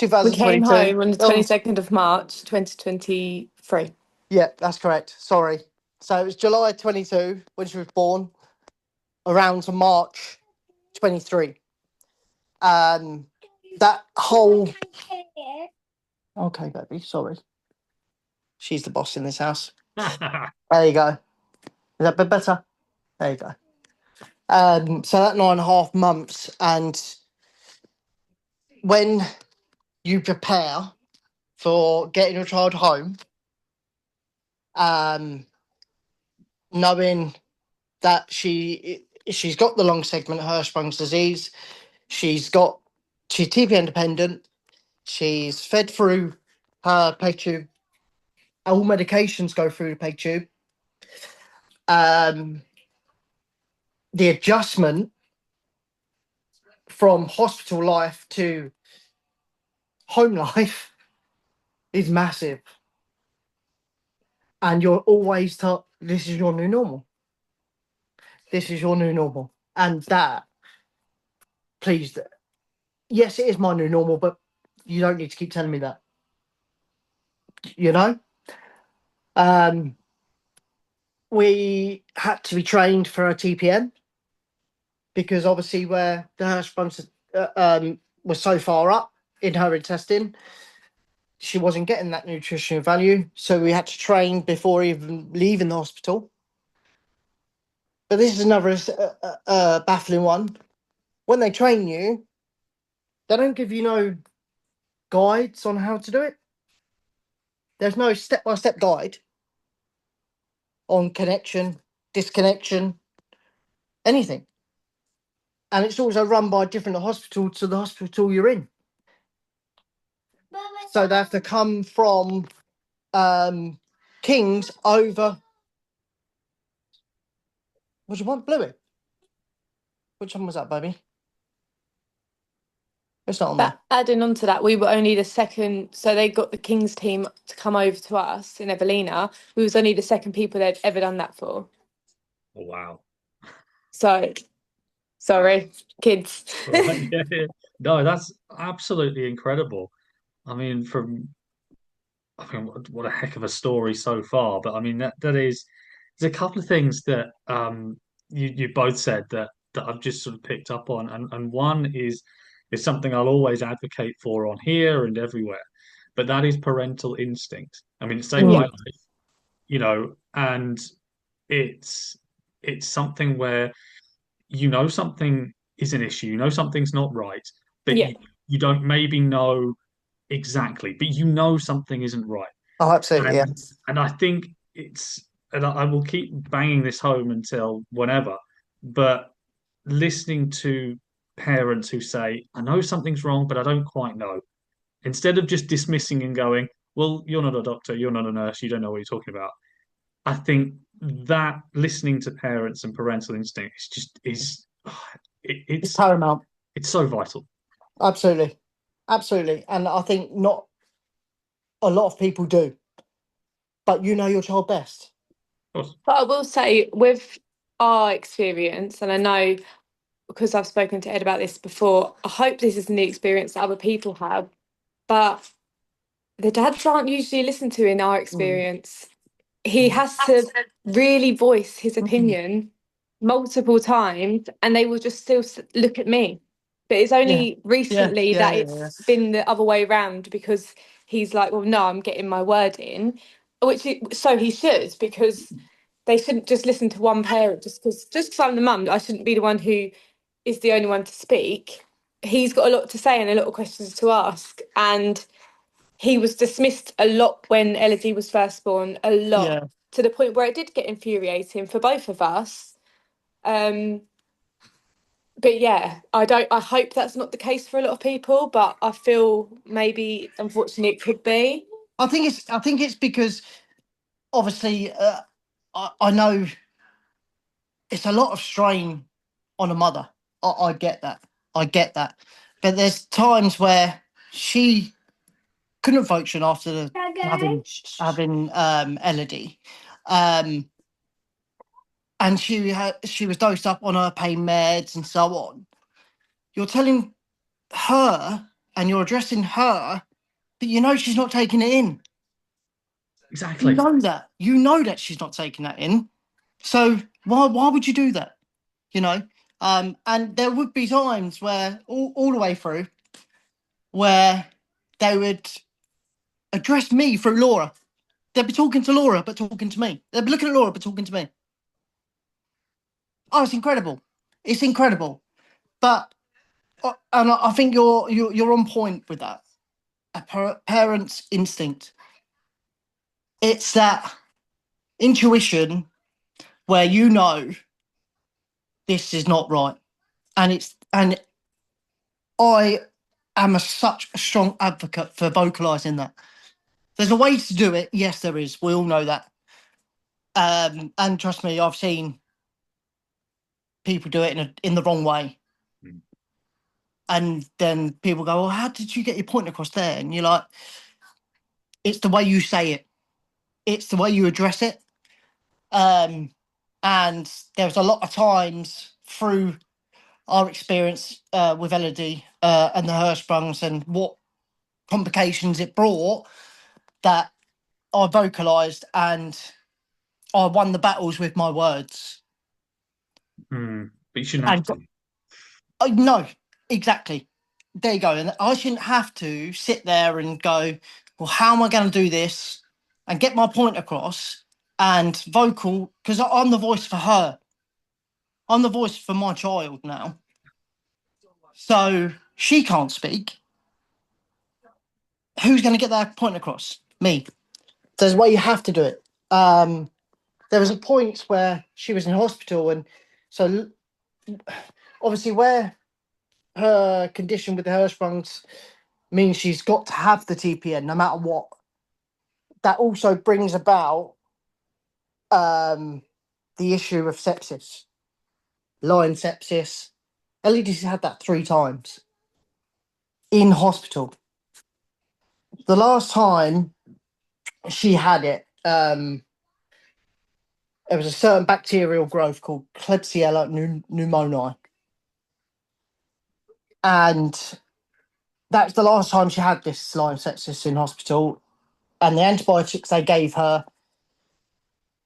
We came 2022. home on the 22nd of March, 2023. Yeah, that's correct. Sorry. So it was July 22 when she was born, around to March 23. That whole. Okay, baby, sorry. She's the boss in this house. There you go. Is that a bit better? There you go. So that 9.5 months, and when you prepare for getting your child home, knowing that she's got the long segment Hirschsprung's disease, she's TPN dependent, she's fed through her peg tube, all medications go through the peg tube. The adjustment from hospital life to home life is massive. And you're always taught, this is your new normal. This is your new normal. And that, please, yes, it is my new normal, but you don't need to keep telling me that. You know? We had to be trained for a TPN because obviously where the Hirschsprung was so far up in her intestine, she wasn't getting that nutritional value. So we had to train before even leaving the hospital. But this is another baffling one. When they train you, they don't give you no guides on how to do it. There's no step-by-step guide on connection, disconnection, anything. And it's also run by a different hospital to the hospital you're in. So they have to come from King's over. What do you want? Bluey? Which one was that, baby? It's not on there. But adding on to that, we were only the second, so they got the King's team to come over to us in Evelina. We was only the second people they'd ever done that for. Oh, wow. So, sorry, kids. Right, yeah. No, that's absolutely incredible. I mean, what a heck of a story so far. But I mean, there's a couple of things that you both said that I've just sort of picked up on, and one is something I'll always advocate for on here and everywhere, but that is parental instinct. I mean, it saved my Yeah. life, and it's it's something where something is an issue, something's not right, but Yeah. you don't maybe know exactly, but something isn't right. Oh, absolutely, And yes. and I think and I will keep banging this home until whenever, but listening to parents who say, I know something's wrong, but I don't quite know, instead of just dismissing and going, well, you're not a doctor, you're not a nurse, you don't know what you're talking about. I think that listening to parents and parental instinct is just is It's paramount. it's so vital. Absolutely. Absolutely. And I think not a lot of people do. But you know your child best. Of course. But I will say, with our experience, and I know because I've spoken to Ed about this before, I hope this isn't the experience that other people have, but the dads aren't usually listened to in our experience. He has to really voice his opinion multiple times, and they will just still look at me. But it's only recently that it's been the other way around, because he's like, well, no, I'm getting my word in. So he should, because they shouldn't just listen to one parent just because I'm the mum. I shouldn't be the one who is the only one to speak. He's got a lot to say and a lot of questions to ask, and he was dismissed a lot when Elodie was first born, a lot, Yeah. to the point where it did get infuriating for both of us. But yeah, I hope that's not the case for a lot of people, but I feel maybe unfortunately it could be. I think it's because obviously I know it's a lot of strain on a mother. I get that. I get that. But there's times where she couldn't function after having Elodie. And she was dosed up on her pain meds and so on. You're telling her and you're addressing her, but you know she's not taking it in. Exactly. You know that she's not taking that in. So why would you do that? You know? And there would be times where all the way through where they would address me through Laura. They'd be talking to Laura but talking to me. They'd be looking at Laura but talking to me. Oh, it's incredible. It's incredible. But and I think you're on point with that. A parent's instinct. It's that intuition where you know this is not right, and I am such a strong advocate for vocalizing that. There's a way to do it. Yes, there is. We all know that. And trust me, I've seen people do it in the wrong way. Mm. And then people go, "Well, how did you get your point across there?" And you're like, "It's the way you say it. It's the way you address it." And there's a lot of times through our experience with Elodie and the Hirschsprungs and what complications it brought, that I vocalised and I won the battles with my words. But you shouldn't have And to. no, exactly. There you go. And I shouldn't have to sit there and go, well, how am I going to do this and get my point across and vocal, because I'm the voice for her. I'm the voice for my child now. So she can't speak. Who's going to get that point across? Me. There's a way you have to do it. There was a point where she was in hospital, and so obviously where her condition with the Hirschsprungs means she's got to have the TPN no matter what. That also brings about the issue of sepsis, line sepsis. Elodie's had that 3 times in hospital. The last time she had it, there was a certain bacterial growth called Klebsiella pneumoniae. And that's the last time she had this Lyme sepsis in hospital. And the antibiotics they gave her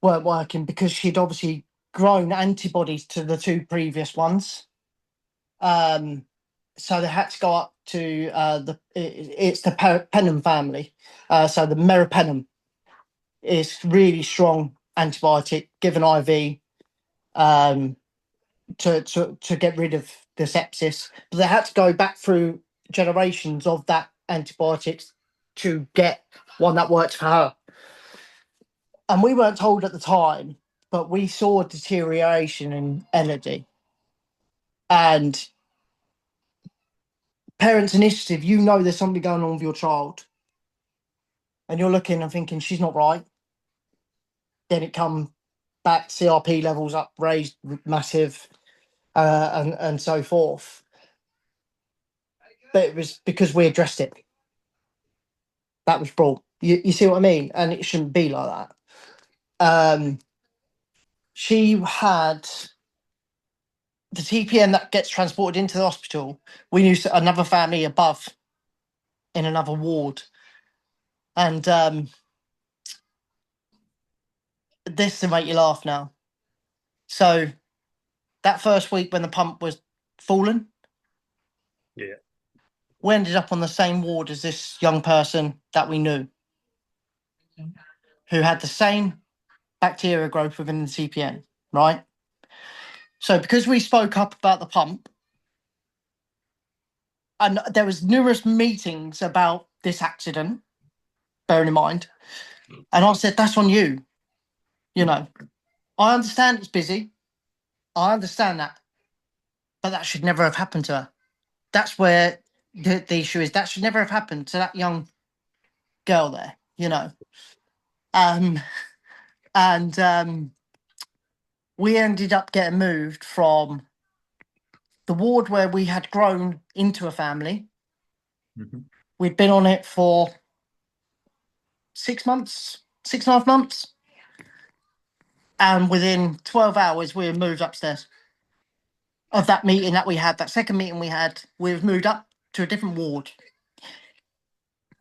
weren't working because she'd obviously grown antibodies to the 2 previous ones. So they had to go up to it's the penem family. So the meropenem is really strong antibiotic given IV to get rid of the sepsis. But they had to go back through generations of that antibiotics to get one that worked for her. And we weren't told at the time, but we saw deterioration in Elodie. And parents' initiative, you know there's something going on with your child. And you're looking and thinking, she's not right. Then it come back, CRP levels up, raised massive, and so forth. But it was because we addressed it. That was brought. You see what I mean? And it shouldn't be like that. She had the TPN that gets transported into the hospital. We knew another family above in another ward. And this to make you laugh now. So that first week when the pump was falling, Yeah. we ended up on the same ward as this young person that we knew, who had the same bacteria growth within the TPN, right? So because we spoke up about the pump, and there was numerous meetings about this accident, bearing in mind, and I said, that's on you. You know, I understand it's busy. I understand that. But that should never have happened to her. That's where the issue is. That should never have happened to that young girl there, you know. And we ended up getting moved from the ward where we had grown into a family. Mm-hmm. We'd been on it for 6 months, 6.5 months. And within 12 hours, we were moved upstairs. Of that meeting that we had, that second meeting we had, we've moved up to a different ward.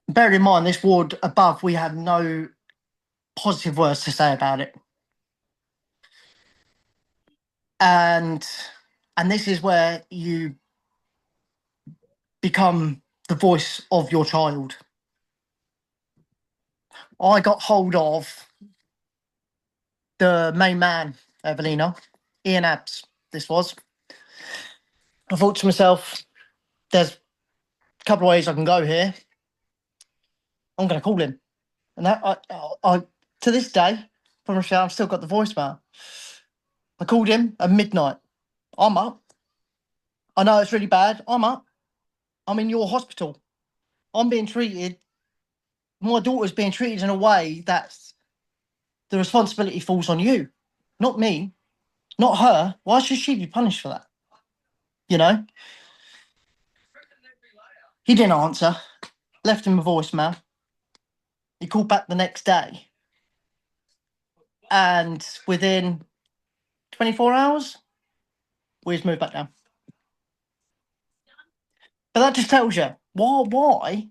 Bear in mind, this ward above, we had no positive words to say about it. And this is where you become the voice of your child. I got hold of the main man, Evelina, Ian Abs, this was. I thought to myself, there's a couple of ways I can go here. I'm going to call him. And that, I to this day, from Michelle, I've still got the voicemail. I called him at midnight. I'm up. I know it's really bad. I'm up. I'm in your hospital. I'm being treated. My daughter's being treated in a way that the responsibility falls on you, not me, not her. Why should she be punished for that? You know? He didn't answer. Left him a voicemail. He called back the next day. And within 24 hours, we just moved back down. But that just tells you, why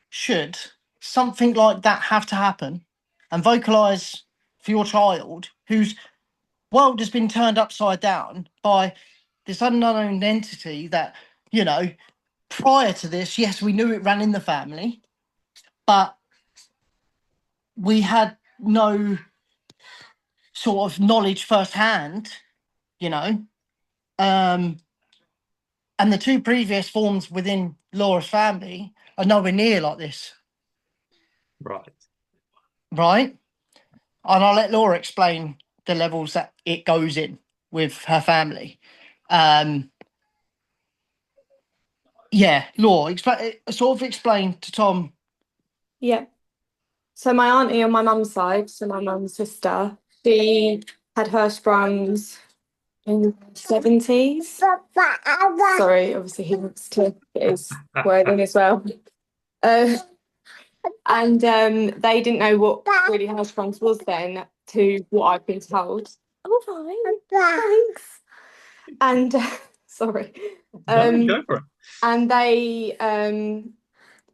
should something like that have to happen and vocalise for your child whose world has been turned upside down by this unknown entity that, you know, prior to this, yes, we knew it ran in the family, but we had no sort of knowledge firsthand, you know. And the two previous forms within Laura's family are nowhere near like this. Right. Right? And I'll let Laura explain the levels that it goes in with her family. Yeah, Laura, sort of explain to Tom. Yeah. So my auntie on my mum's side, so my mum's sister, she had Hirschsprungs in the 70s. Sorry, obviously he wants to get his word in as well. And they didn't know what really Hirschsprungs was then to what I've been told. Oh, fine. Thanks. And sorry. No, go for it. And they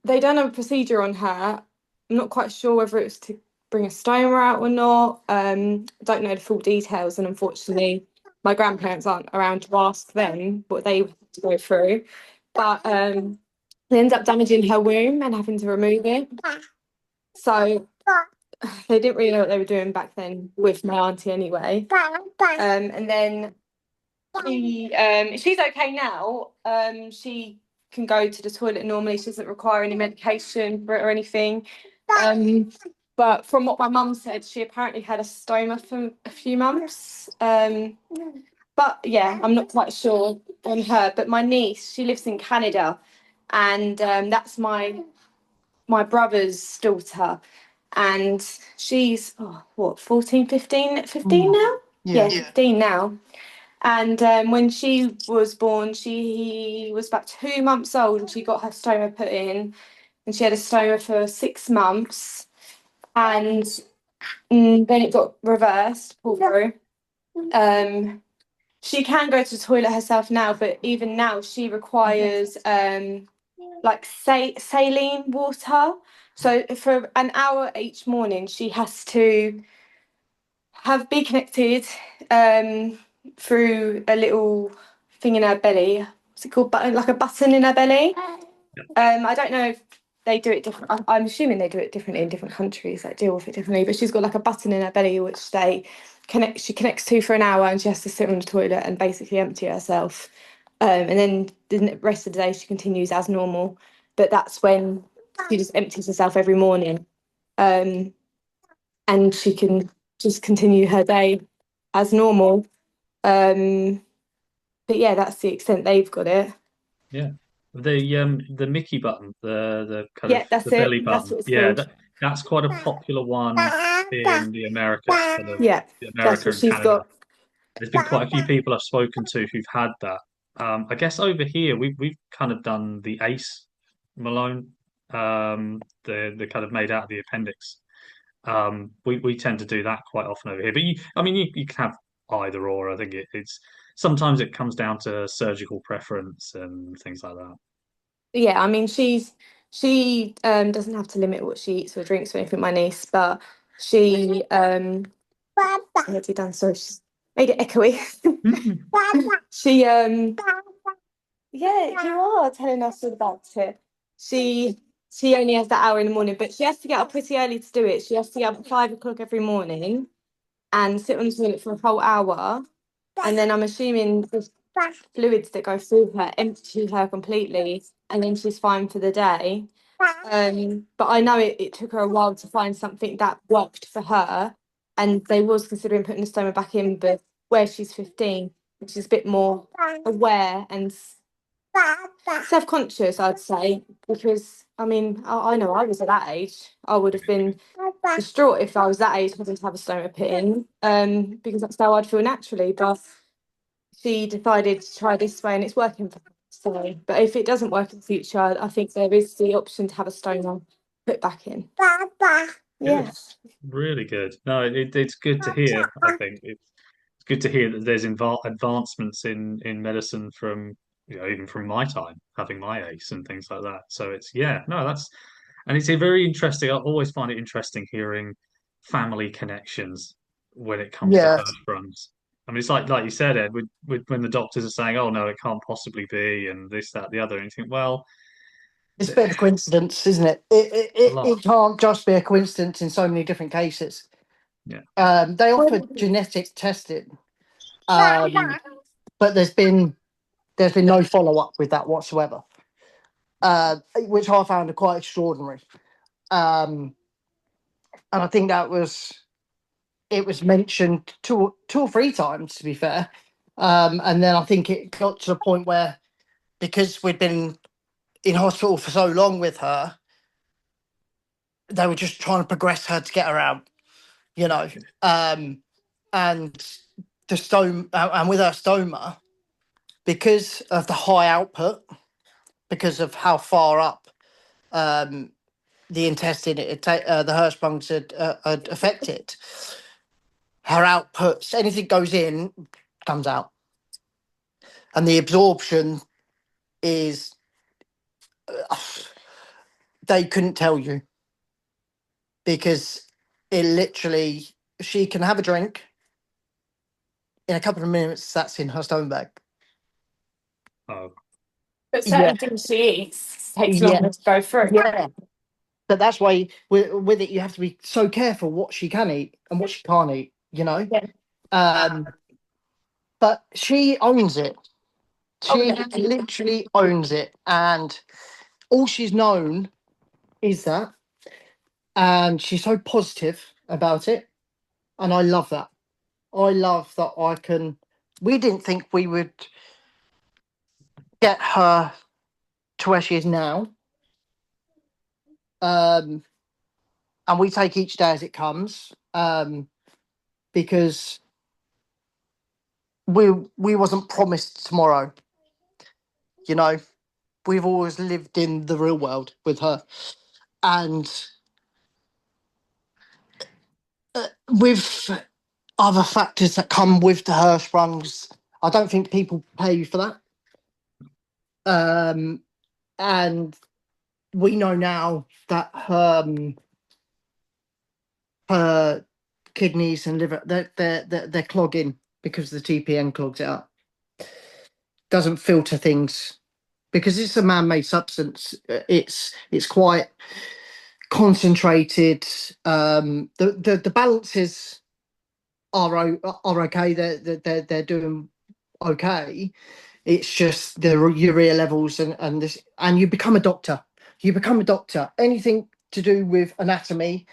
done a procedure on her. I'm not quite sure whether it was to bring a stoma out or not. Don't know the full details, and unfortunately, my grandparents aren't around to ask them what they had to go through. But they ended up damaging her womb and having to remove it. So they didn't really know what they were doing back then with my auntie anyway. And then she's okay now. She can go to the toilet normally. She doesn't require any medication for it or anything. But from what my mum said, she apparently had a stoma for a few months. But yeah, I'm not quite sure on her. But my niece, she lives in Canada, and that's my brother's daughter. And she's, 14, 15 now? Yeah, 15 now. And when she was born, she was about 2 months old and she got her stoma put in. And she had a stoma for 6 months. And then it got reversed, pulled through. She can go to the toilet herself now, but even now she requires like saline water. So for an hour each morning, she has to be connected through a little thing in her belly. What's it called? Button, like a button in her belly. I don't know if they do it different. I'm assuming they do it differently in different countries, like deal with it differently. But she's got like a button in her belly which she connects to for an hour, and she has to sit on the toilet and basically empty herself. And then the rest of the day she continues as normal. But that's when she just empties herself every morning, and she can just continue her day as normal. But yeah, that's the extent they've got it. Yeah. The Mickey button, the kind of Yeah, that's the belly it. That's button. what it's Yeah, called. that's quite a popular one in the Americas, kind of Yeah, that's America what and she's Canada. got. There's been quite a few people I've spoken to who've had that. I guess over here we've kind of done the ACE Malone, the kind of made out of the appendix. We tend to do that quite often over here. But I mean, you can have either or. I think it's sometimes it comes down to surgical preference and things like that. Yeah, I mean, she doesn't have to limit what she eats or drinks or anything, my niece, but she what have you done? Sorry, she's made it echoey. She yeah, you are telling us all about it. She only has that hour in the morning, but she has to get up pretty early to do it. She has to get up at 5 o'clock every morning and sit on the toilet for a whole hour. And then I'm assuming the fluids that go through her empty her completely, and then she's fine for the day. But I know it took her a while to find something that worked for her, and they was considering putting the stoma back in, but where she's 15, she's a bit more aware and self-conscious, I'd say, because I mean, I know I was at that age. I would have been distraught if I was that age having to have a stoma put in, because that's how I'd feel naturally. But she decided to try this way, and it's working for her. So, but if it doesn't work in the future, I think there is the option to have a stoma put back in. Good, Yeah. really good. No, it's good to hear. I think it's good to hear that there's advancements in medicine from even from my time having my ACE and things like that. So it's yeah, no, that's and it's a very interesting. I always find it interesting hearing family connections when it comes to Yeah, Hirschsprungs. I mean, it's like you said, Ed, when the doctors are saying, "Oh no, it can't possibly be," and this, that, the other, and you think, well, it's a bit of a coincidence, isn't it? a lot, It can't just be a coincidence in so many different cases. yeah. They offer genetic testing, but there's been no follow up with that whatsoever, which I found quite extraordinary. And I think it was mentioned two or three times, to be fair. And then I think it got to the point where, because we'd been in hospital for so long with her, they were just trying to progress her to get her out, you know. And the stoma, and with her stoma, because of the high output, because of how far up the intestine the Hirschsprungs had affected, her outputs, anything goes in, comes out. And the absorption is, they couldn't tell you, because it literally, she can have a drink, in a couple of minutes that's in her stomach bag. Oh, But Yeah, certain things she eats takes yeah, longer to go through. yeah. But that's why with it you have to be so careful what she can eat and what she can't eat, you know. Yeah. Um, but she owns it. Oh, She yeah. literally owns it, and all she's known is that, and she's so positive about it, and I love that. I love that I can. We didn't think we would get her to where she is now, and we take each day as it comes, because we wasn't promised tomorrow. You know, we've always lived in the real world with her, and with other factors that come with the Hirschsprungs, I don't think people pay you for that. And we know now that her kidneys and liver, they're clogging because the TPN clogs it up. Doesn't filter things because it's a man-made substance. It's quite concentrated. The balances are okay. They're doing okay. It's just the urea levels and this, and you become a doctor. You become a doctor. Anything to do with anatomy,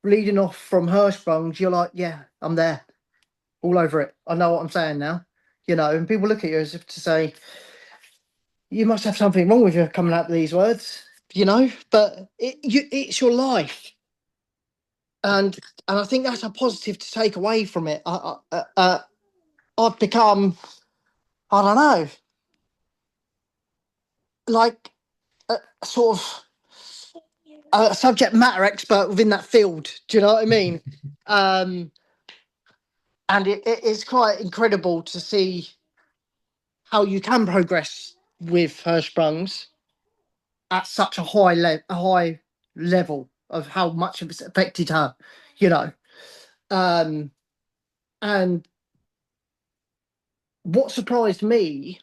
leading off from Hirschsprung, you're like, yeah, I'm there, all over it. I know what I'm saying now, and people look at you as if to say, you must have something wrong with you coming out with these words, but it's your life. And I think that's a positive to take away from it. I've become, I don't know, like a sort of a subject matter expert within that field. Do you know what I mean? And it's quite incredible to see how you can progress with Hirschsprung's at such a high level of how much of it's affected her, you know. And what surprised me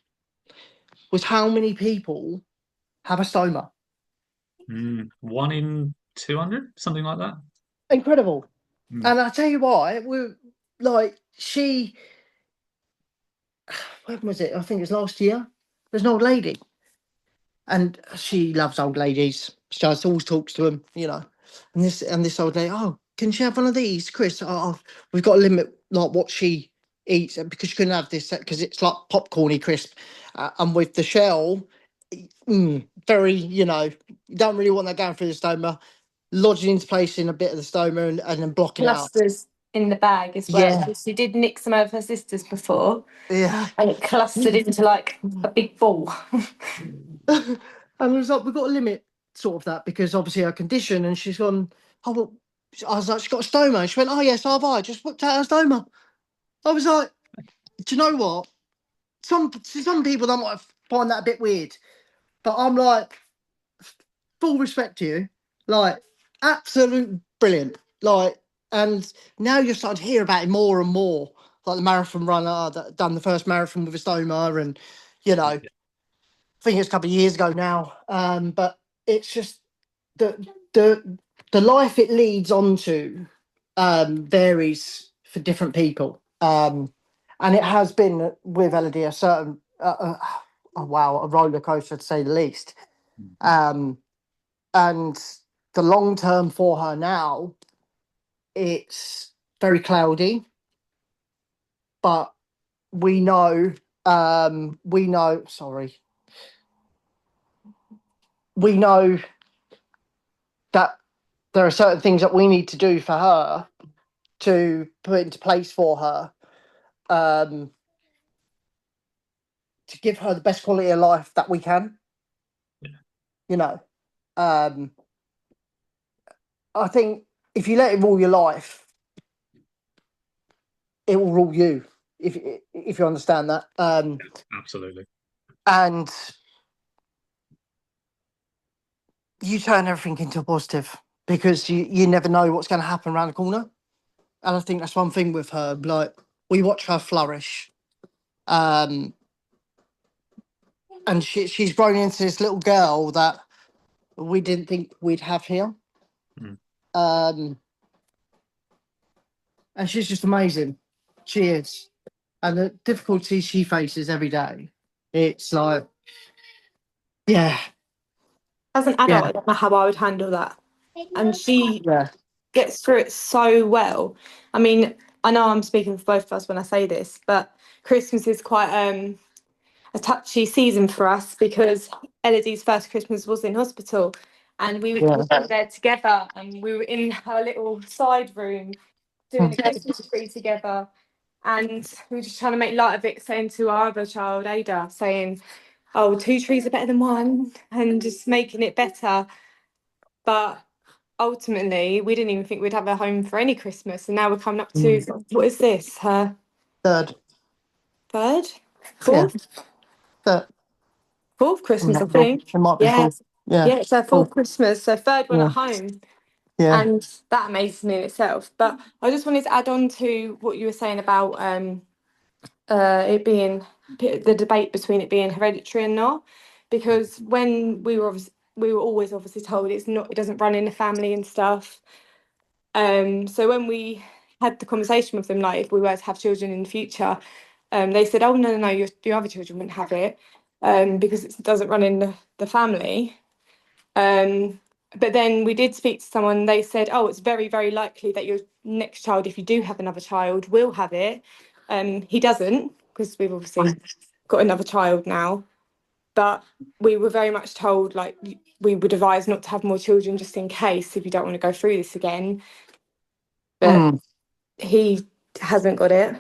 was how many people have a stoma. 1 in 200, something like that. Incredible. Mm. And I tell you what, we're like when was it? I think it was last year. There's an old lady, and she loves old ladies. She just always talks to them, And this old lady, oh, can she have one of these, Chris? Oh, we've got to limit like what she eats because she couldn't have this because it's like popcorny crisp, and with the shell, very, you don't really want that going through the stoma, lodging into place in a bit of the stoma and then blocking out. Clusters in the bag as well. Yeah. She did nick some of her sisters before, Yeah. and it clustered into like a big ball. And it was like, we've got to limit sort of that because obviously her condition, and she's gone, oh, well, I was like, she's got a stoma. And she went, oh, yes, so have I. Just whipped out her stoma. I was like, do you know what? Some people that might find that a bit weird, but I'm like, full respect to you. Like, absolute brilliant. Like, and now you're starting to hear about it more and more. Like the marathon runner that done the first marathon with a stoma, and, I think it's a couple of years ago now. But it's just the life it leads onto varies for different people. And it has been with Elodie a certain a roller coaster to say the least. And the long term for her now, it's very cloudy. But we know that there are certain things that we need to do for her to put into place for her, to give her the best quality of life that we can. Yeah. I think if you let it rule your life, it will rule you. If you understand that. Absolutely. And you turn everything into a positive because you never know what's going to happen around the corner. And I think that's one thing with her. Like, we watch her flourish. And she's grown into this little girl that we didn't think we'd have here. And she's just amazing. She is. And the difficulties she faces every day, it's like, yeah. As an adult, I don't know how I would handle that. And she gets through it so well. I mean, I know I'm speaking for both of us when I say this, but Christmas is quite a touchy season for us because Elodie's first Christmas was in hospital, and we were there together, and we were in her little side room doing a Christmas tree together, and we were just trying to make light of it, saying to our other child, Ada, saying, oh, 2 trees are better than 1, and just making it better. But ultimately, we didn't even think we'd have a home for any Christmas, and now we're coming up to, what is this, her third, fourth? Third. Fourth Christmas, I think. It might be fourth. Yeah, it's her fourth Christmas, so third one at home. Yeah. And that amazes me in itself. But I just wanted to add on to what you were saying about it being the debate between it being hereditary and not, because when we were always obviously told it doesn't run in the family and stuff. So when we had the conversation with them, like if we were to have children in the future, they said, "Oh no, your other children wouldn't have it, because it doesn't run in the family." But then we did speak to someone. They said, "Oh, it's very, very likely that your next child, if you do have another child, will have it." He doesn't, because we've obviously got another child now. But we were very much told, like, we would advise not to have more children just in case if you don't want to go through this again. But he hasn't got it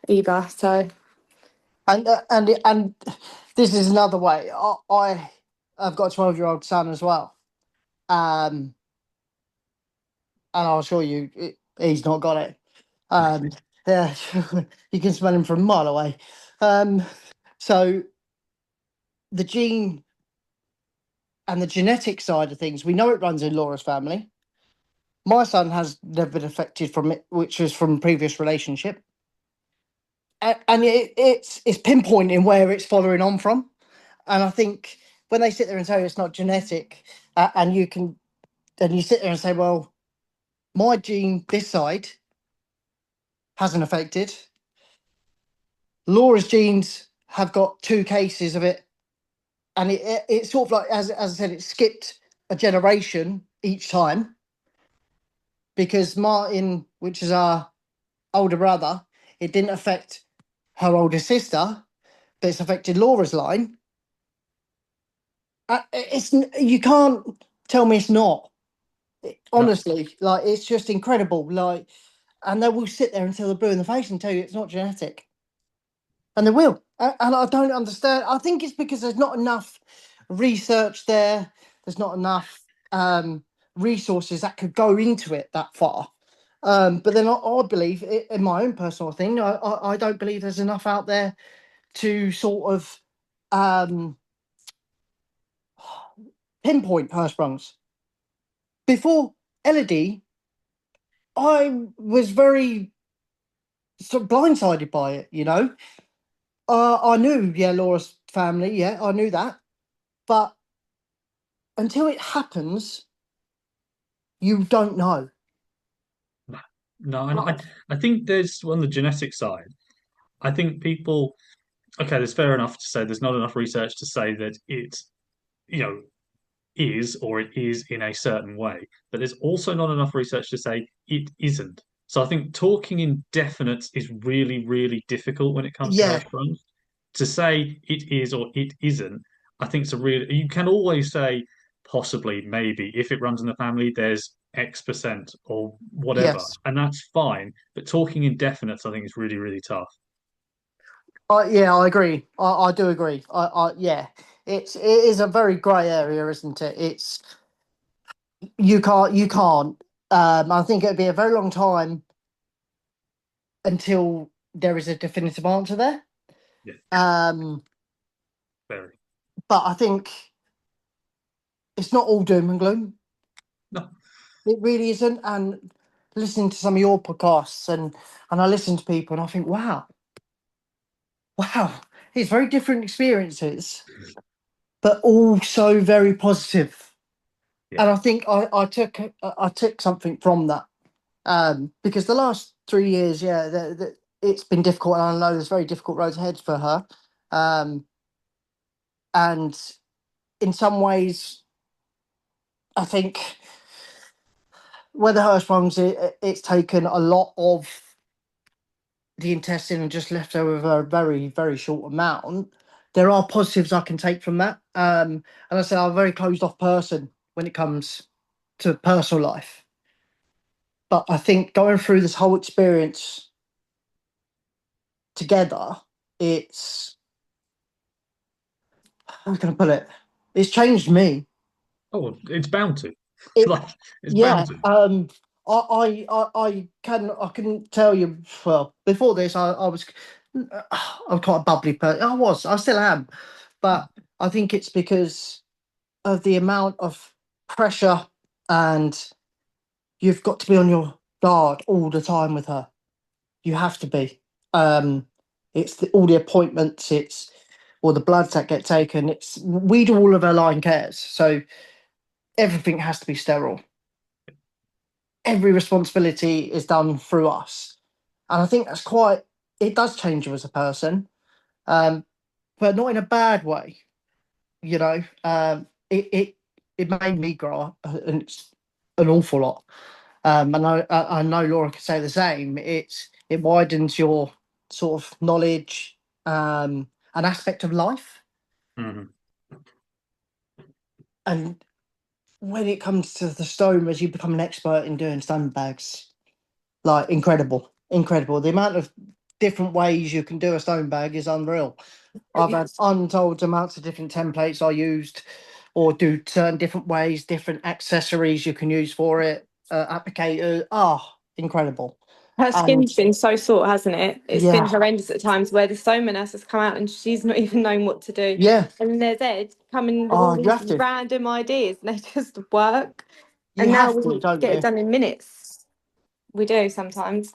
either. So, and this is another way. I've got a 12-year-old son as well, and I'll assure you, he's not got it. Yeah, you can smell him from a mile away. So the gene and the genetic side of things, we know it runs in Laura's family. My son has never been affected from it, which was from previous relationship. And it's pinpointing where it's following on from. And I think when they sit there and say it's not genetic, and you sit there and say, well, my gene this side hasn't affected. Laura's genes have got 2 cases of it, and it's sort of like, as I said, it skipped a generation each time, because Martin, which is our older brother, it didn't affect her older sister, but it's affected Laura's line. You can't tell me it's not. Honestly, like, it's just incredible. Like, and they will sit there until they're blue in the face and tell you it's not genetic, and they will. And I don't understand. I think it's because there's not enough research there. There's not enough resources that could go into it that far. But then I believe, in my own personal thing, I don't believe there's enough out there to sort of pinpoint Hirschsprungs. Before Elodie, I was very sort of blindsided by it, you know. I knew, yeah, Laura's family, yeah, I knew that. But until it happens, you don't know. No, and I think there's on the genetic side, I think people, okay, there's fair enough to say there's not enough research to say that it, you know, is or it is in a certain way, but there's also not enough research to say it isn't. So I think talking in definites is really, really difficult when it comes to Yeah, Hirschsprung. To say it is or it isn't, I think it's a real. You can always say possibly, maybe, if it runs in the family, there's X% or whatever, yes. and that's fine. But talking in definites, I think is really, really tough. Yeah, I agree. I do agree. Yeah, it is a very grey area, isn't it? It's you can't. I think it'd be a very long time until there is a definitive answer there. Yeah, Um, very. but I think it's not all doom and gloom. No, It really isn't. And listening to some of your podcasts, and I listen to people, and I think, wow, it's very different experiences, but also very positive. yeah, And I think I took something from that, because the last 3 years, yeah, it's been difficult, and I know there's very difficult roads ahead for her. Um, and in some ways, I think where the Hirschsprungs, it's taken a lot of the intestine and just left her with a very, very short amount. There are positives I can take from that. And I say I'm a very closed off person when it comes to personal life. But I think going through this whole experience together, it's, how can I put it? It's changed me. oh, it's bound to. It, Like, it's yeah. bound to. I couldn't tell you. Well, before this, I was quite a bubbly person. I still am, but I think it's because of the amount of pressure, and you've got to be on your guard all the time with her. You have to be. It's all the appointments. It's or the bloods that get taken, we do all of our line cares, so everything has to be sterile. Every responsibility is done through us, and I think it does change you as a person, but not in a bad way. You know, it made me grow up, and it's an awful lot. And I know Laura could say the same. It widens your sort of knowledge, an aspect of life. Mhm. And when it comes to the stomas, you become an expert in doing stoma bags. Like incredible. The amount of different ways you can do a stone bag is unreal. I've had untold amounts of different templates I used, or do certain different ways, different accessories you can use for it, applicator. Incredible. Her And skin's been so sore, hasn't it? It's been yeah, horrendous at times where the stoma nurse has come out and she's not even known what to do. yeah. And there's Ed coming with all You these have to. random ideas and they just work. You And now have we to, don't get it you? done in minutes. We do sometimes.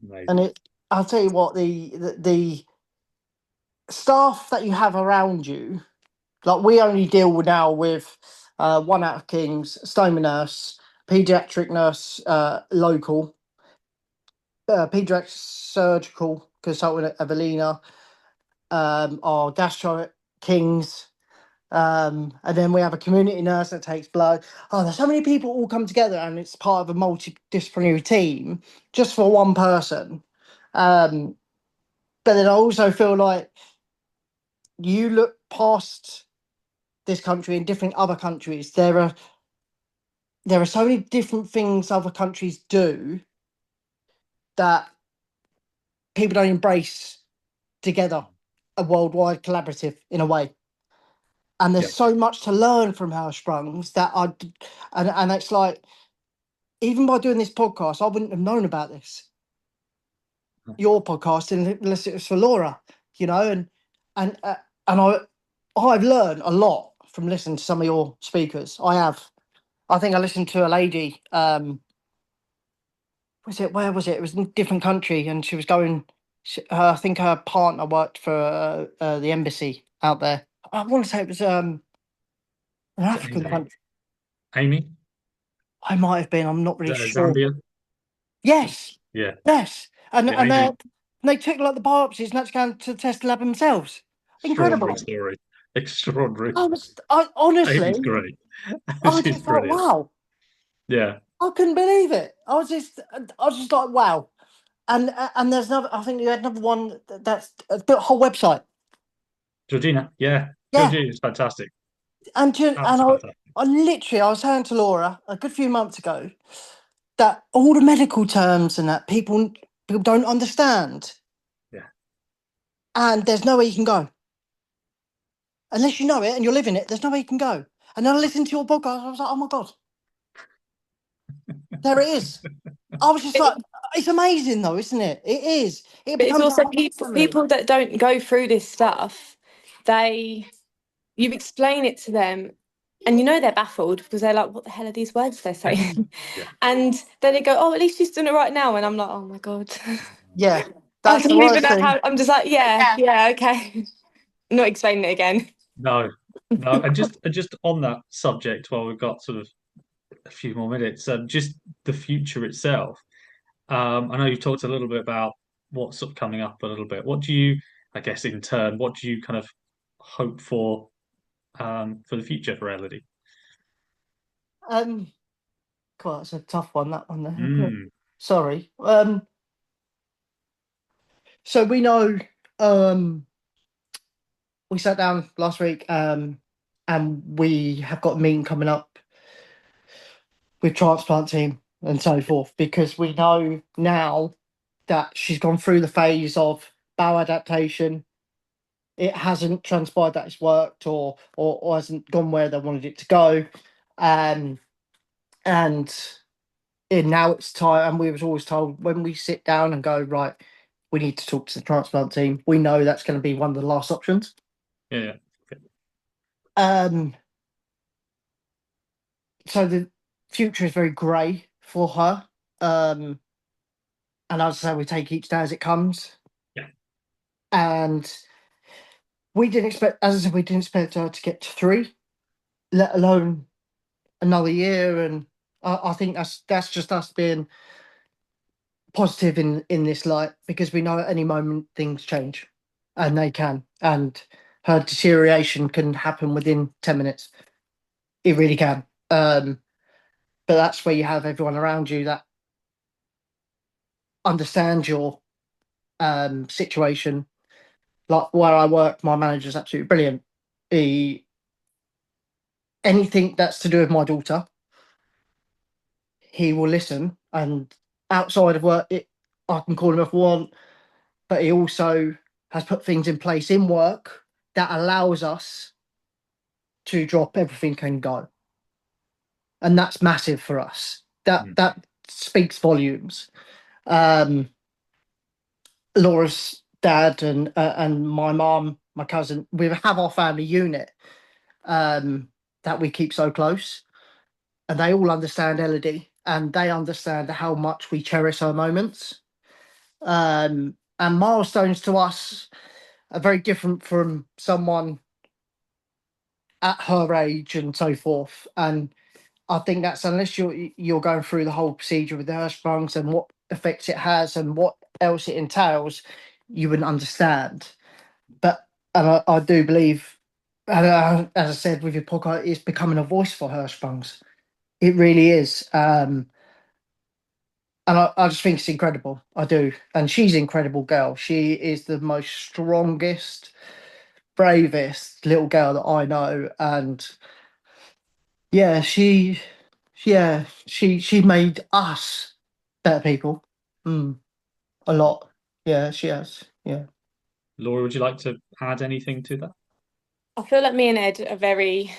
And Amazing. I'll tell you what, the staff that you have around you, like we only deal now with one out of Kings, stoma nurse, pediatric nurse, local, pediatric surgical consultant at Evelina, our gastro Kings, and then we have a community nurse that takes blood. There's so many people all come together, and it's part of a multidisciplinary team just for one person. But then I also feel like you look past this country and different other countries. There are so many different things other countries do that people don't embrace together, a worldwide collaborative in a way. And Yeah. there's so much to learn from Hirschsprungs and it's like, even by doing this podcast, I wouldn't have known about this, your podcast, unless it was for Laura, and I've learned a lot from listening to some of your speakers. I think I listened to a lady, where was it? It was in a different country, and she was going. I think her partner worked for the embassy out there. I want to say it was an Is it African Amy? country. Amy? I might have been. I'm not really sure. Zambia? Yes, Yeah. yes, and Yeah, and Amy. they took like the biopsies and that's going to test lab themselves. Extraordinary Incredible. story. Extraordinary. I honestly, Amy's great. I She's just thought, brilliant. wow, Yeah. I couldn't believe it. I was just like, wow. And there's another. I think you had another one that's built a whole website. Georgina. Yeah. Yeah, Georgina's fantastic. and Absolutely fantastic. I was saying to Laura a good few months ago that all the medical terms and that people don't understand, Yeah. and there's no way you can go unless you know it and you're living it. There's no way you can go. And then I listened to your podcast. I was like, oh my god, there it is. I was just like, it's amazing though, isn't it? It is. It But it's becomes a also whole family. people that don't go through this stuff, you explain it to them and they're baffled because they're like, what the hell are these words they're saying? Yeah. And then they go, oh, at least she's doing it right now. And I'm like, oh my God. Yeah, I that's the don't even worst know thing. how, I'm just like, yeah, okay. I'm not explaining it again. No. No. And just on that subject, while we've got sort of a few more minutes, just the future itself. I know you've talked a little bit about what's sort of coming up a little bit. What do you, I guess, in turn, what do you kind of hope for the future for Elodie? God, that's a tough one. That one there. Mm. Sorry. So we know. We sat down last week. And we have got a meeting coming up with transplant team and so forth, because we know now that she's gone through the phase of bowel adaptation. It hasn't transpired that it's worked, or hasn't gone where they wanted it to go. And now it's time, and we was always told, when we sit down and go, right, we need to talk to the transplant team, we know that's going to be one of the last options. Yeah, yeah. So the future is very grey for her. And as I say, we take each day as it comes. Yeah. And we didn't expect, as I said, we didn't expect her to get to 3, let alone another year. And I think that's just us being positive in this light, because we know at any moment things change, and they can. And her deterioration can happen within 10 minutes. It really can. But that's where you have everyone around you that understands your situation. Like where I work, my manager's absolutely brilliant. Anything that's to do with my daughter, he will listen. And outside of work, I can call him if I want, but he also has put things in place in work that allows us to drop everything and go. And that's massive for us. That speaks volumes. Laura's dad and my mom, my cousin, we have our family unit that we keep so close, and they all understand Elodie, and they understand how much we cherish our moments. And milestones to us are very different from someone at her age and so forth. And I think that's, unless you're going through the whole procedure with the Hirschsprungs and what effects it has and what else it entails, you wouldn't understand. But I do believe, as I said with your podcast, it's becoming a voice for Hirschsprungs. It really is. And I just think it's incredible. I do. And she's an incredible girl. She is the most strongest, bravest little girl that I know. And yeah, she made us better people. A lot. Yeah, she has. Yeah. Laura, would you like to add anything to that? I feel like me and Ed are very,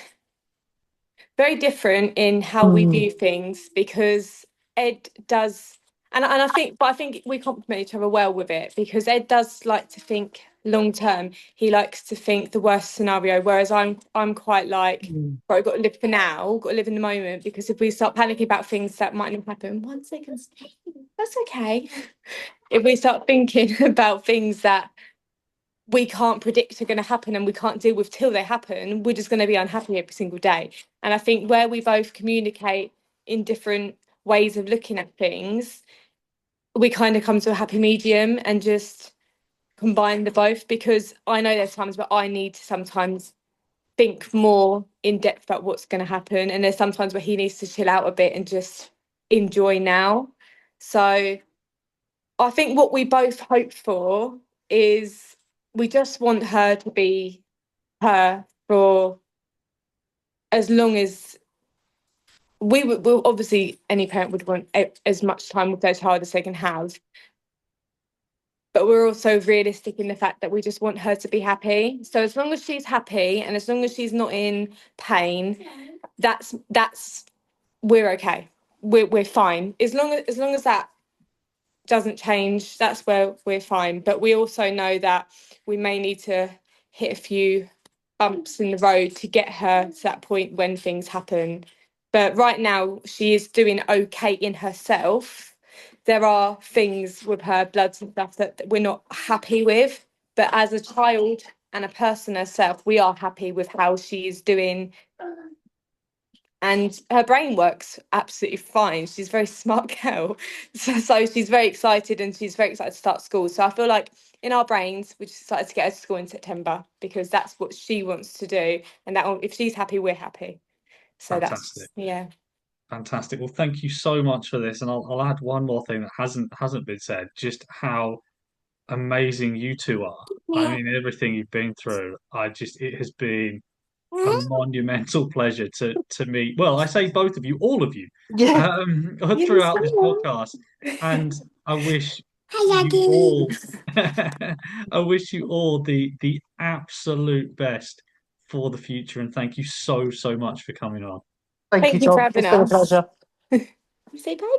very different in how we view things, because Ed does, and I think we complement each other well with it, because Ed does like to think long term. He likes to think the worst scenario, whereas I'm quite like, right, we've got to live for now, got to live in the moment, because if we start panicking about things that might not happen, 1 second, that's okay. If we start thinking about things that we can't predict are going to happen and we can't deal with till they happen, we're just going to be unhappy every single day. And I think where we both communicate in different ways of looking at things, we kind of come to a happy medium and just combine the both, because I know there's times where I need to sometimes think more in depth about what's going to happen, and there's sometimes where he needs to chill out a bit and just enjoy now. So I think what we both hope for is, we just want her to be her for as long as we would. Well, obviously, any parent would want as much time with their child as they can have. But we're also realistic in the fact that we just want her to be happy. So as long as she's happy and as long as she's not in pain, that's we're okay. We're fine. As long as that doesn't change, that's where we're fine. But we also know that we may need to hit a few bumps in the road to get her to that point when things happen. But right now she is doing okay in herself. There are things with her bloods and stuff that we're not happy with, but as a child and a person herself, we are happy with how she's doing. And her brain works absolutely fine. She's a very smart girl. So she's very excited, and she's very excited to start school. So I feel like in our brains, we just decided to get her to school in September, because that's what she wants to do. And that, if she's happy, we're happy. So Fantastic. that's, yeah. Fantastic. Well, thank you so much for this. And I'll add one more thing that hasn't been said, just how amazing you two are. I mean, everything you've been through, it has been a monumental pleasure to meet. Well, I say both of you, all of you, Yeah. throughout this podcast, and I wish Hi, you Daddy. all, I wish you all the absolute best for the future, and thank you so much for coming on. Thank you, Thank you for Tom. having It's been a us. pleasure. You say bye.